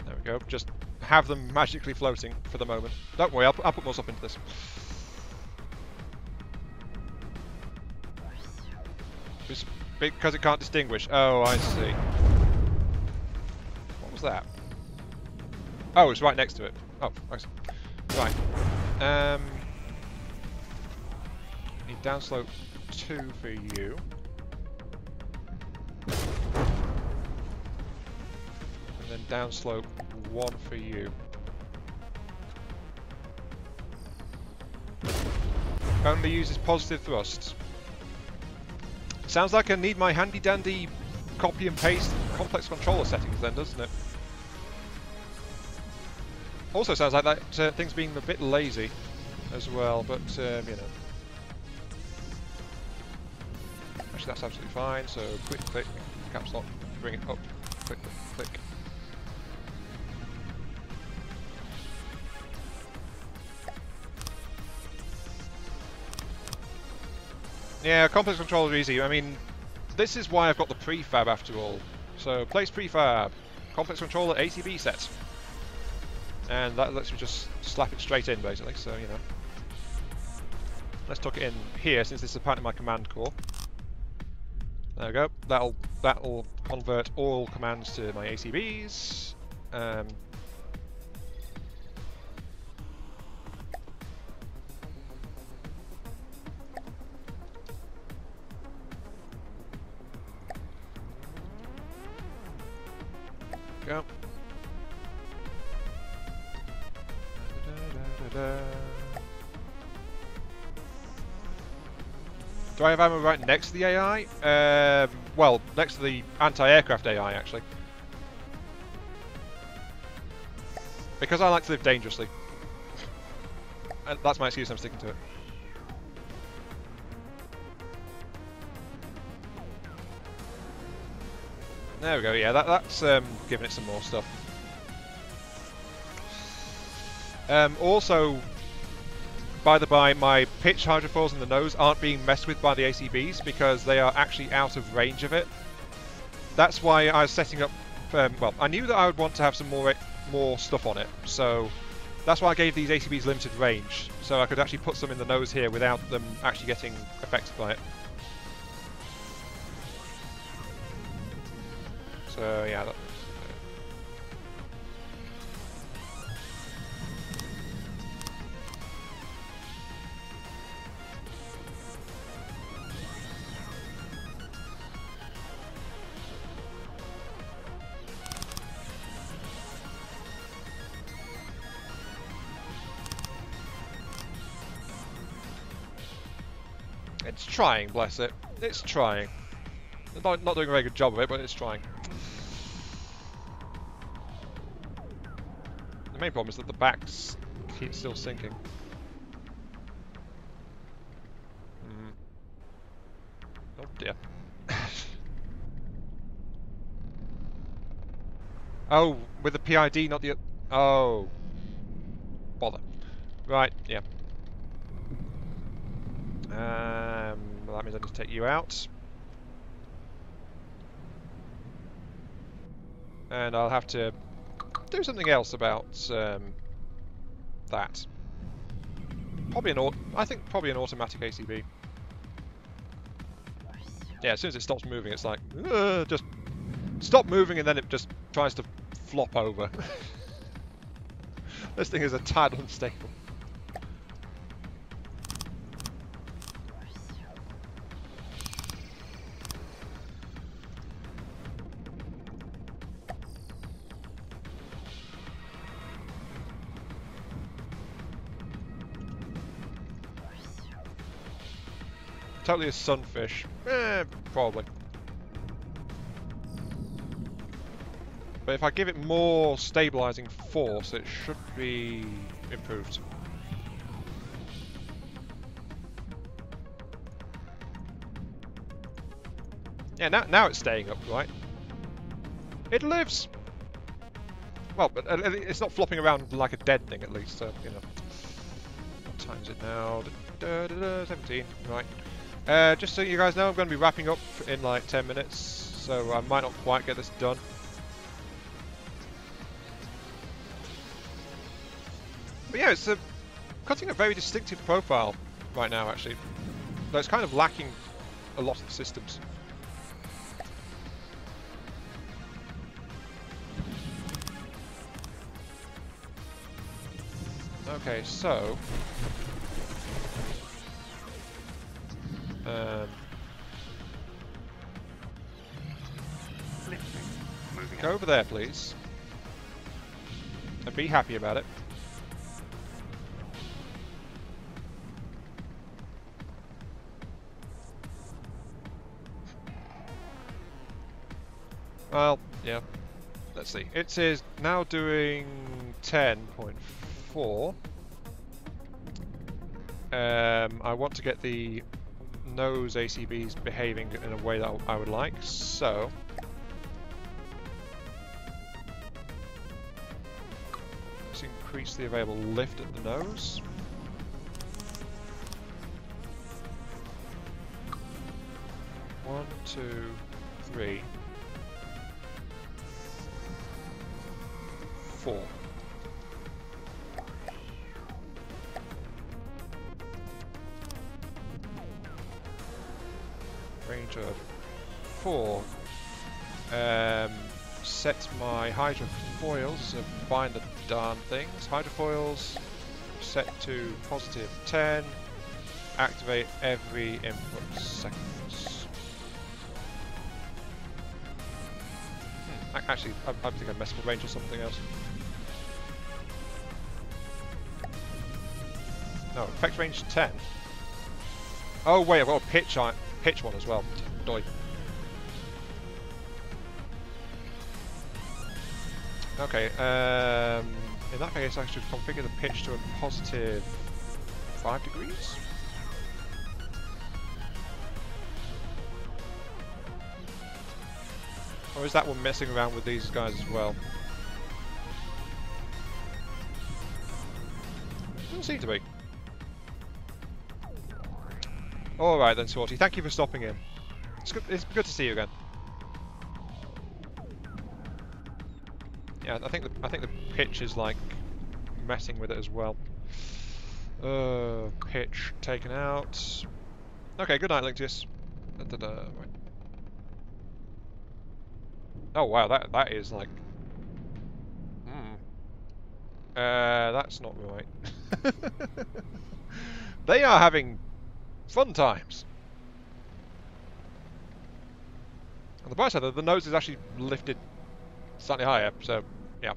Speaker 1: There we go. Just have them magically floating for the moment. Don't worry, I'll put more stuff into this. Just because it can't distinguish. Oh, I see. What was that? Oh, it's right next to it. Oh, I see. Right. Need downslope 2 for you. And then downslope 1 for you. Only uses positive thrust. Sounds like I need my handy dandy copy and paste complex controller settings then, doesn't it? Also sounds like that thing's being a bit lazy as well, but you know. Actually, that's absolutely fine. So click, caps lock, bring it up, click. Yeah, complex control is easy. I mean, this is why I've got the prefab after all. So, place prefab. Complex controller ACB set. And that lets me just slap it straight in, basically, so, you know. Let's tuck it in here, since this is apparently my command core. There we go. That'll convert all commands to my ACBs. Go. Do I have ammo right next to the AI? Well, next to the anti-aircraft AI, actually. Because I like to live dangerously. And that's my excuse, I'm sticking to it. There we go, yeah, that's giving it some more stuff. Also, by the by, my pitch hydrofoils in the nose aren't being messed with by the ACBs because they are actually out of range of it. That's why I was setting up, well, I knew that I would want to have some more stuff on it, so that's why I gave these ACBs limited range, so I could actually put some in the nose here without them actually getting affected by it. So yeah, it's trying, bless it. It's trying. Not doing a very good job of it, but it's trying. The main problem is that the backs keep still sinking. Oh dear. Oh, with the PID, not the... Oh. Bother. Right, yeah. Well, that means I need to take you out. And I'll have to do something else about that. Probably I think probably an automatic ACB. Yeah, as soon as it stops moving, it's like, just stop moving, and then it just tries to flop over. This thing is a tad unstable. Totally a sunfish. Probably. But if I give it more stabilizing force, it should be improved. Yeah, now it's staying up, right? It lives! Well, but it's not flopping around like a dead thing, at least, so, you know. What time is it now? 17, right. Just so you guys know, I'm going to be wrapping up in like 10 minutes, so I might not quite get this done. But yeah, it's cutting a very distinctive profile right now, actually. Though it's kind of lacking a lot of the systems. Okay, so... go over there, please. And be happy about it. Well, yeah. Let's see. It is now doing 10.4. I want to get the nose ACBs behaving in a way that I would like, so... let's increase the available lift at the nose. 1, 2, 3, 4. Range of 4. Set my hydrofoils to bind the darn things. Hydrofoils set to positive 10. Activate every input seconds. Actually, I think I messed with range or something else. No, effect range 10. Oh wait, I've got a pitch one as well. Doi. Okay, in that case I should configure the pitch to a positive 5 degrees? Or is that one messing around with these guys as well? Doesn't seem to be. Alright then, Swarty, thank you for stopping in. It's good to see you again. Yeah, I think the pitch is like messing with it as well. Pitch taken out. Okay, good night, Linctius. Right. Oh wow, that is like. That's not right. They are having fun times. On the bright side, the nose is actually lifted slightly higher, so yeah.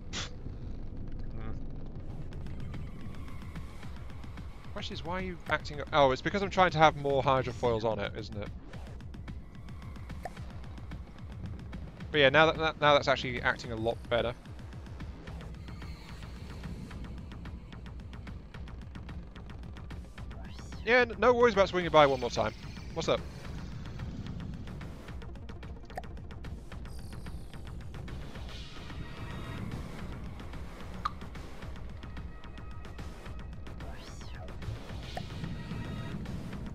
Speaker 1: Question is, why are you acting? Oh, it's because I'm trying to have more hydrofoils on it, isn't it? But yeah, now that's actually acting a lot better. Yeah, no worries about swinging by one more time. What's up?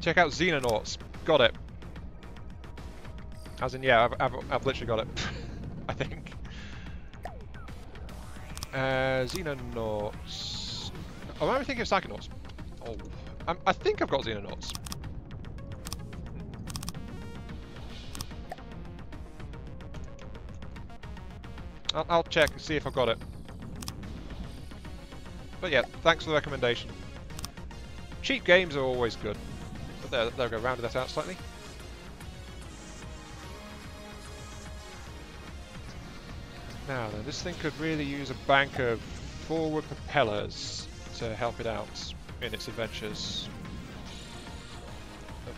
Speaker 1: Check out Xenonauts. Got it. As in, yeah, I've literally got it. I think. Xenonauts. Oh, am I thinking of Psychonauts? Oh, I think I've got Xenonauts. I'll check and see if I've got it. But yeah, thanks for the recommendation. Cheap games are always good. But there we go, rounded that out slightly. Now then, this thing could really use a bank of forward propellers to help it out in its adventures.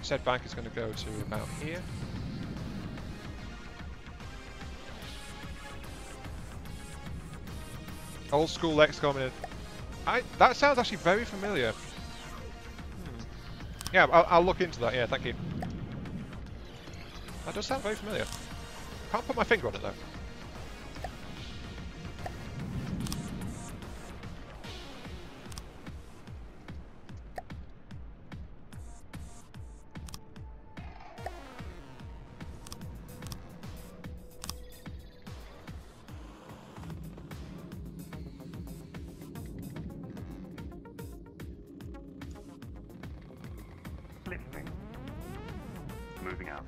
Speaker 1: Said bank is going to go to about here. Old school XCOM in it. That sounds actually very familiar. Yeah, I'll look into that, yeah, thank you. That does sound very familiar. Can't put my finger on it though.
Speaker 2: Lifting. Moving out.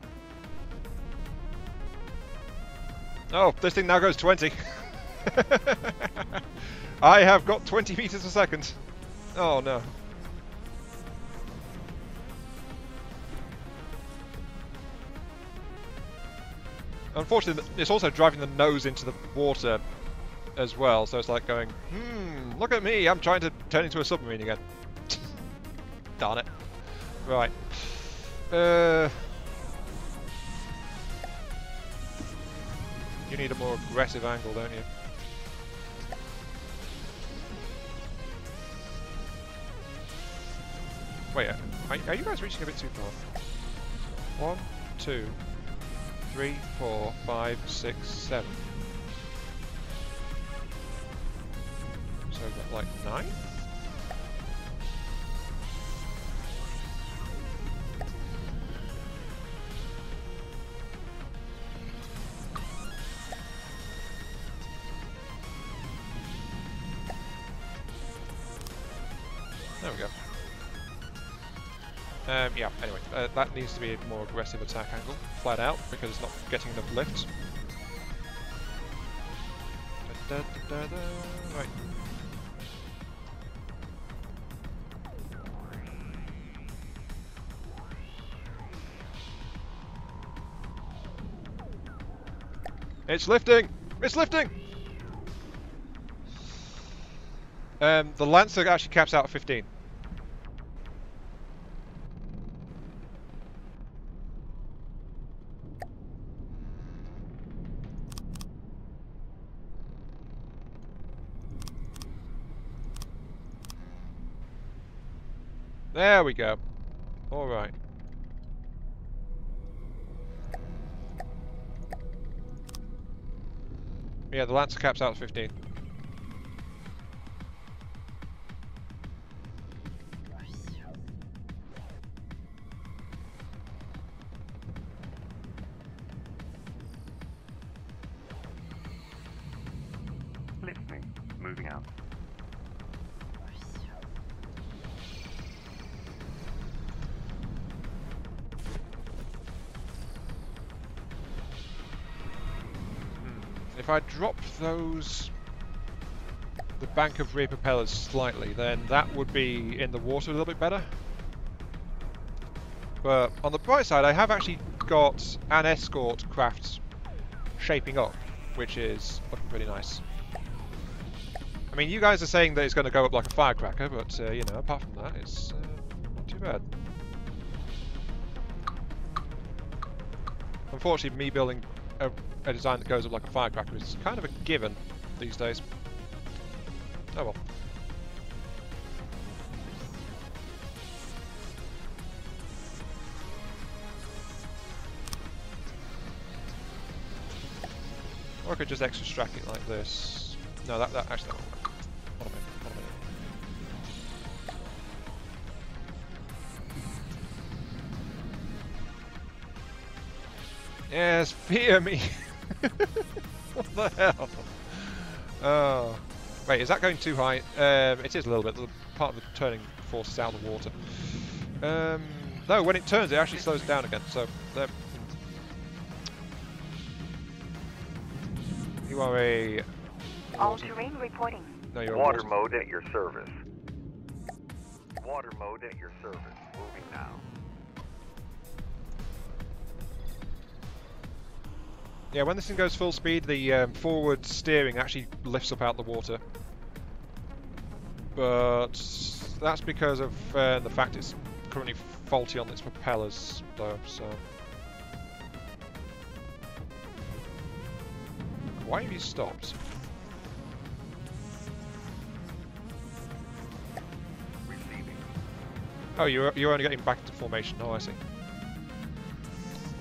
Speaker 1: Oh, this thing now goes 20. I have got 20 meters a second. Oh no. Unfortunately, it's also driving the nose into the water as well, so it's like going, look at me, I'm trying to turn into a submarine again. Darn it. Right. You need a more aggressive angle, don't you? Wait, are you guys reaching a bit too far? 1, 2, 3, 4, 5, 6, 7. So we've got like 9? There we go. Yeah, anyway, that needs to be a more aggressive attack angle, flat out, because it's not getting enough lift. Right. It's lifting! It's lifting! The Lancer actually caps out at 15. There we go. Alright. Yeah, the Lancer caps out at 15.
Speaker 2: Listening. Moving out.
Speaker 1: If I drop the bank of rear propellers slightly, then that would be in the water a little bit better. But on the bright side, I have actually got an Escort craft shaping up, which is looking pretty nice. I mean, you guys are saying that it's going to go up like a firecracker, but, you know, apart from that, it's not too bad. Unfortunately, me building a design that goes up like a firecracker is kind of a given these days. Oh well. Or I could just extract it like this. No, that actually that won't work. Hold a minute, hold a minute. Yes, fear me! What the hell? Oh. Wait, is that going too high? It is a little bit. The part of the turning force is out of the water. No, when it turns, it actually slows it down again. So, you are a...
Speaker 3: All terrain reporting.
Speaker 1: No, you're
Speaker 2: Water
Speaker 1: a water.
Speaker 2: mode at your service. Water mode at your service. Moving now.
Speaker 1: Yeah, when this thing goes full speed, the forward steering actually lifts up out the water. But that's because of the fact it's currently faulty on its propellers, though, so... Why have you stopped?
Speaker 2: Receiving.
Speaker 1: Oh, you're only getting back into formation. Oh, I see.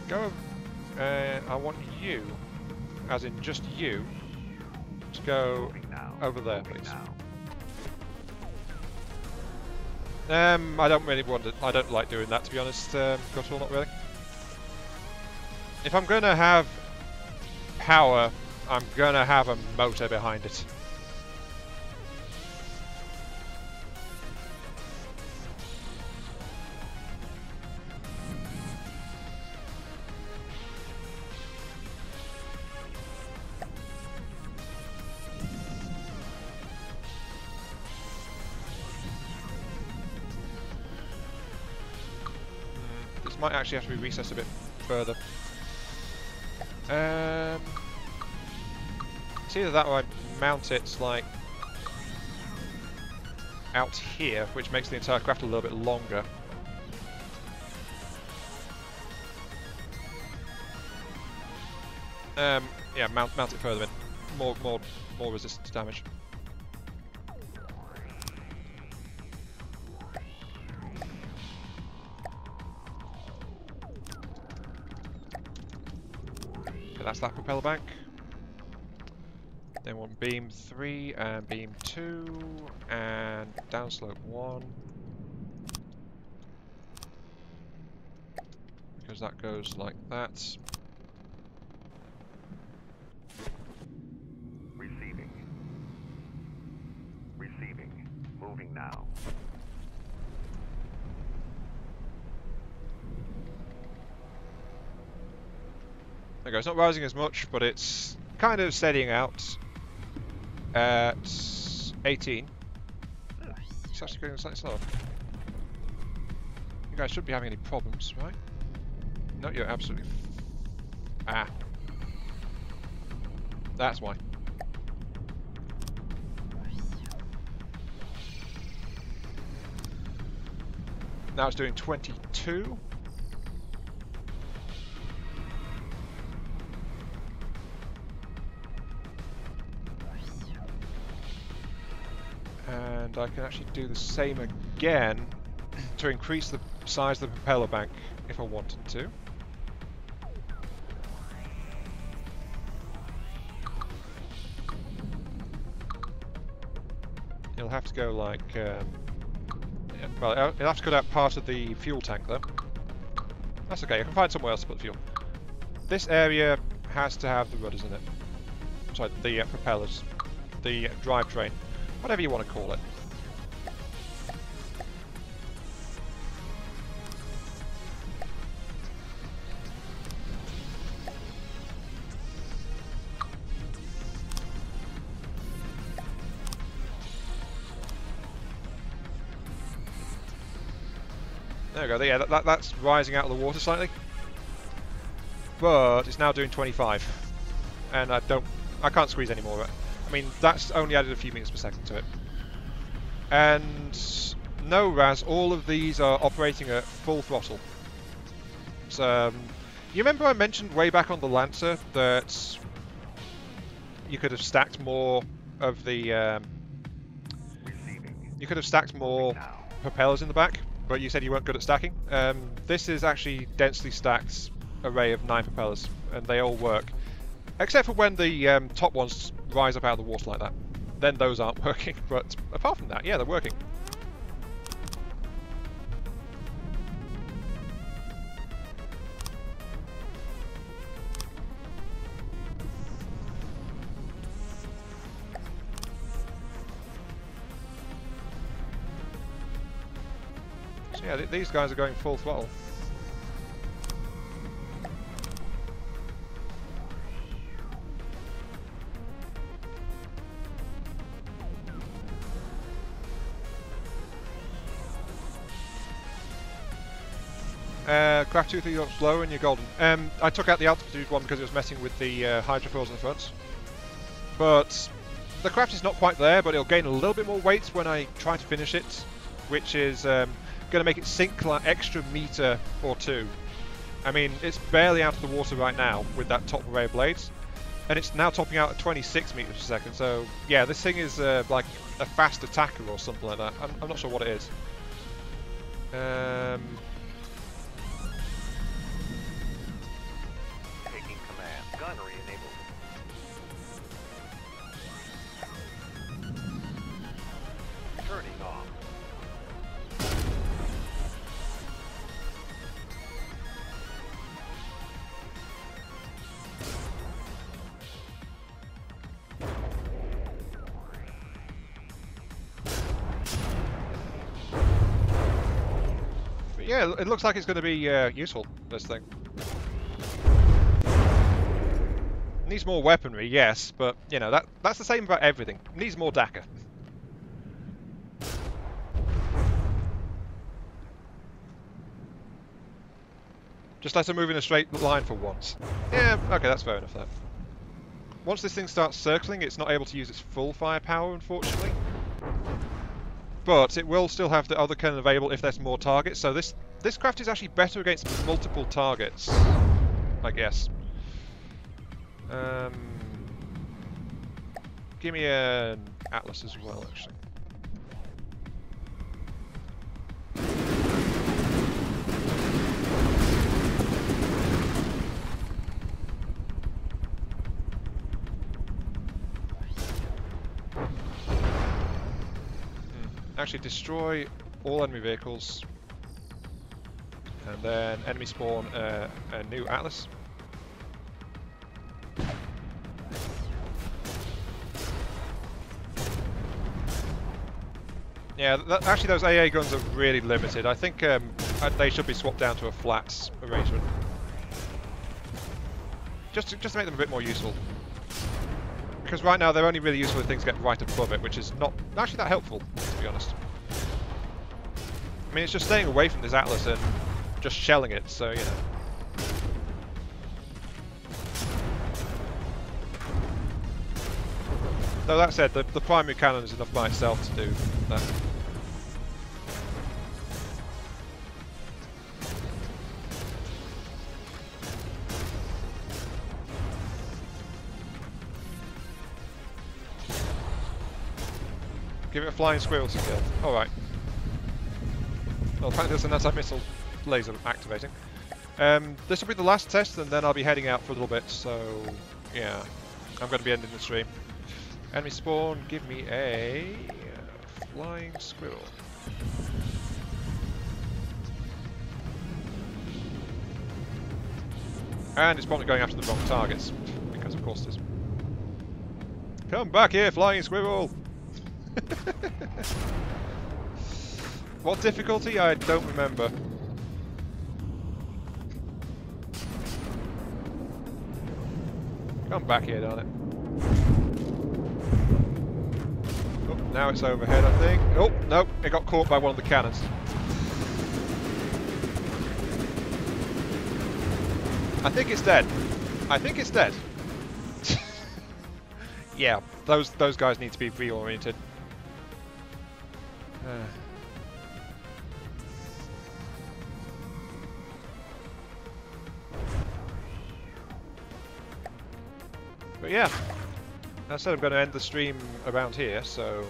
Speaker 1: Go... I want you, as in just you, to go
Speaker 2: Moving now.
Speaker 1: over there,
Speaker 2: Moving
Speaker 1: please.
Speaker 2: Now.
Speaker 1: I don't really want to. I don't like doing that, to be honest. Guttural, not really. If I'm going to have power, I'm going to have a motor behind it. Might actually have to be recessed a bit further. It's either that or I mount it like out here, which makes the entire craft a little bit longer. Yeah, mount it further in. More resistance to damage. That's that propeller bank. Then one beam 3 and beam 2 and downslope 1. Because that goes like that.
Speaker 2: Receiving. Receiving. Moving now.
Speaker 1: There we go. It's not rising as much, but it's kind of steadying out at 18. It's actually going slightly slower. You guys shouldn't be having any problems, right? No, you're absolutely... Ah. That's why. Now it's doing 22. And I can actually do the same again to increase the size of the propeller bank if I wanted to. It'll have to go like... yeah, well, it'll have to cut out part of the fuel tank though. That's okay, I can find somewhere else to put the fuel. This area has to have the rudders in it. Sorry, the propellers. The drivetrain. Whatever you want to call it. There we go. Yeah, that's rising out of the water slightly, but it's now doing 25, and I can't squeeze any more of it. I mean, that's only added a few meters per second to it. And no, Raz, all of these are operating at full throttle. So, you remember I mentioned way back on the Lancer that you could have stacked more of the you could have stacked more propellers in the back, but you said you weren't good at stacking. This is actually densely stacked array of 9 propellers, and they all work. Except for when the top ones rise up out of the water like that. Then those aren't working, but apart from that, yeah, they're working. So yeah, these guys are going full throttle. Craft 2 3 up slow and you're golden. I took out the altitude one because it was messing with the hydrofoils in the front. But the craft is not quite there, but it'll gain a little bit more weight when I try to finish it, which is going to make it sink like extra meter or two. I mean, it's barely out of the water right now with that top array of blades, and it's now topping out at 26 meters per second. So yeah, this thing is like a fast attacker or something like that. I'm not sure what it is.
Speaker 2: Taking command. Gunnery enabled. Turning off.
Speaker 1: But yeah, it looks like it's going to be useful, this thing. Needs more weaponry, yes, but you know that's the same about everything. Needs more DACA. Just let her move in a straight line for once. Yeah, okay, that's fair enough then. Once this thing starts circling, it's not able to use its full firepower, unfortunately. But it will still have the other cannon available if there's more targets, so this craft is actually better against multiple targets, I guess. Give me an Atlas as well, actually. Actually, destroy all enemy vehicles, and then enemy spawn a new Atlas. Yeah, actually those AA guns are really limited. I think they should be swapped down to a flats arrangement. Just to make them a bit more useful. Because right now they're only really useful if things get right above it, which is not actually that helpful, to be honest. I mean, it's just staying away from this Atlas and just shelling it, so, you know. Though that said, the primary cannon is enough by itself to do that. Give it a flying squirrel to kill. Alright. Well, apparently there's an anti-missile laser activating. This will be the last test, and then I'll be heading out for a little bit, so yeah. I'm going to be ending the stream. Enemy spawn, give me a flying squirrel. And it's probably going after the wrong targets, because of course it is. Come back here, flying squirrel! What difficulty? I don't remember. Come back here, darn it. Oh, now it's overhead, I think. Oh, no, it got caught by one of the cannons. I think it's dead. I think it's dead. Yeah, those guys need to be reoriented. But yeah, I said I'm going to end the stream around here, so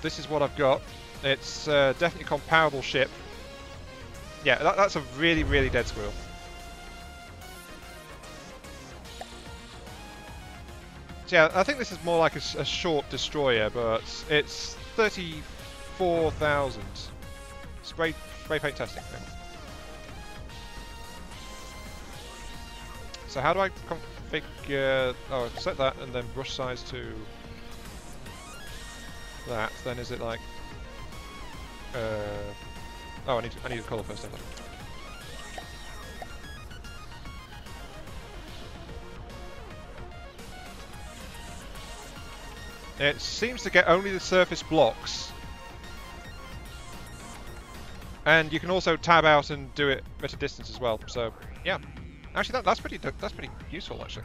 Speaker 1: this is what I've got. It's definitely a comparable ship. Yeah, that's a really, really dead squirrel. So yeah, I think this is more like a short destroyer, but it's 34,000. Spray paint testing thing. So how do I configure... Oh, set that and then brush size to that. Then is it like... Oh, I need a colour first, don't I? It seems to get only the surface blocks. And you can also tab out and do it at a distance as well, so yeah. Actually, that's pretty useful, actually.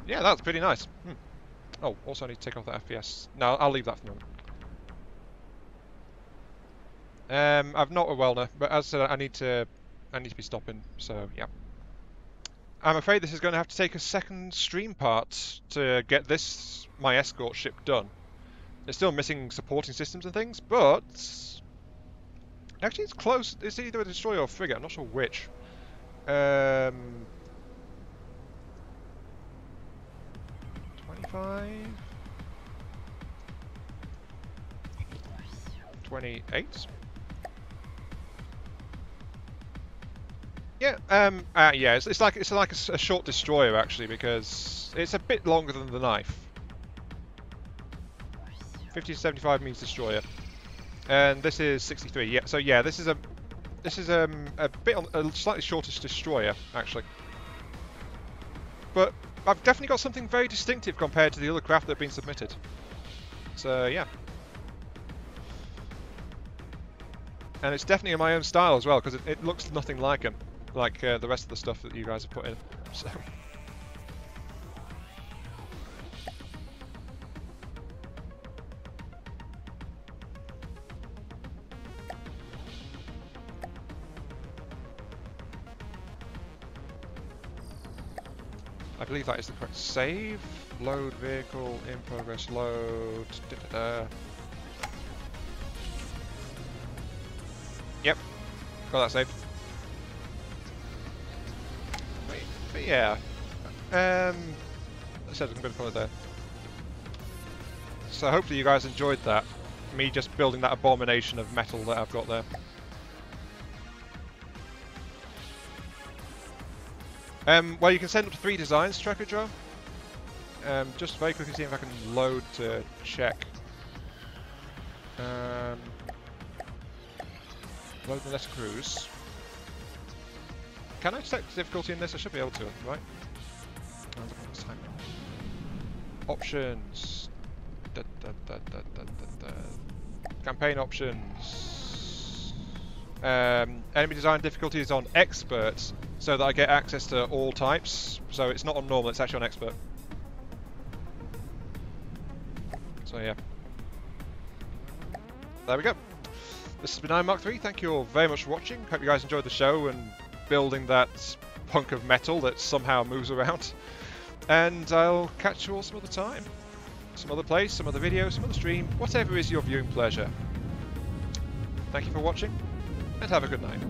Speaker 1: Yeah, that's pretty nice. Oh, also I need to take off that FPS. No, I'll leave that for the moment. I've not a Wellner, but as I said, I need to be stopping, so yeah. I'm afraid this is going to have to take a second stream part to get my escort ship done. It's still missing supporting systems and things, but actually it's close. It's either a destroyer or a frigate. I'm not sure which. 25, 28. Yeah, yeah. It's like a short destroyer actually, because it's a bit longer than the knife. 50 to 75 means destroyer, and this is 63. Yeah, so yeah, this is a bit on a slightly shortish destroyer actually, but I've definitely got something very distinctive compared to the other craft that have been submitted. So yeah, and it's definitely in my own style as well, because it looks nothing like them, like the rest of the stuff that you guys have put in. So. I believe that is the correct save. Load vehicle, in progress load. Yep, got that saved. But yeah, I said I'm going to put it there. So hopefully you guys enjoyed that. Me just building that abomination of metal that I've got there. Well, you can send up to 3 designs, Tracker Joe. Just very quickly see if I can load to check. Load the Letter Cruise. Can I select difficulty in this? I should be able to, right? This time. Options. Campaign options. Enemy design difficulty is on expert, so that I get access to all types. So it's not on normal, it's actually on expert. So yeah. There we go. This has been Iron Mark 3. Thank you all very much for watching. Hope you guys enjoyed the show and building that hunk of metal that somehow moves around. And I'll catch you all some other time. Some other place, some other video, some other stream, whatever is your viewing pleasure. Thank you for watching, and have a good night.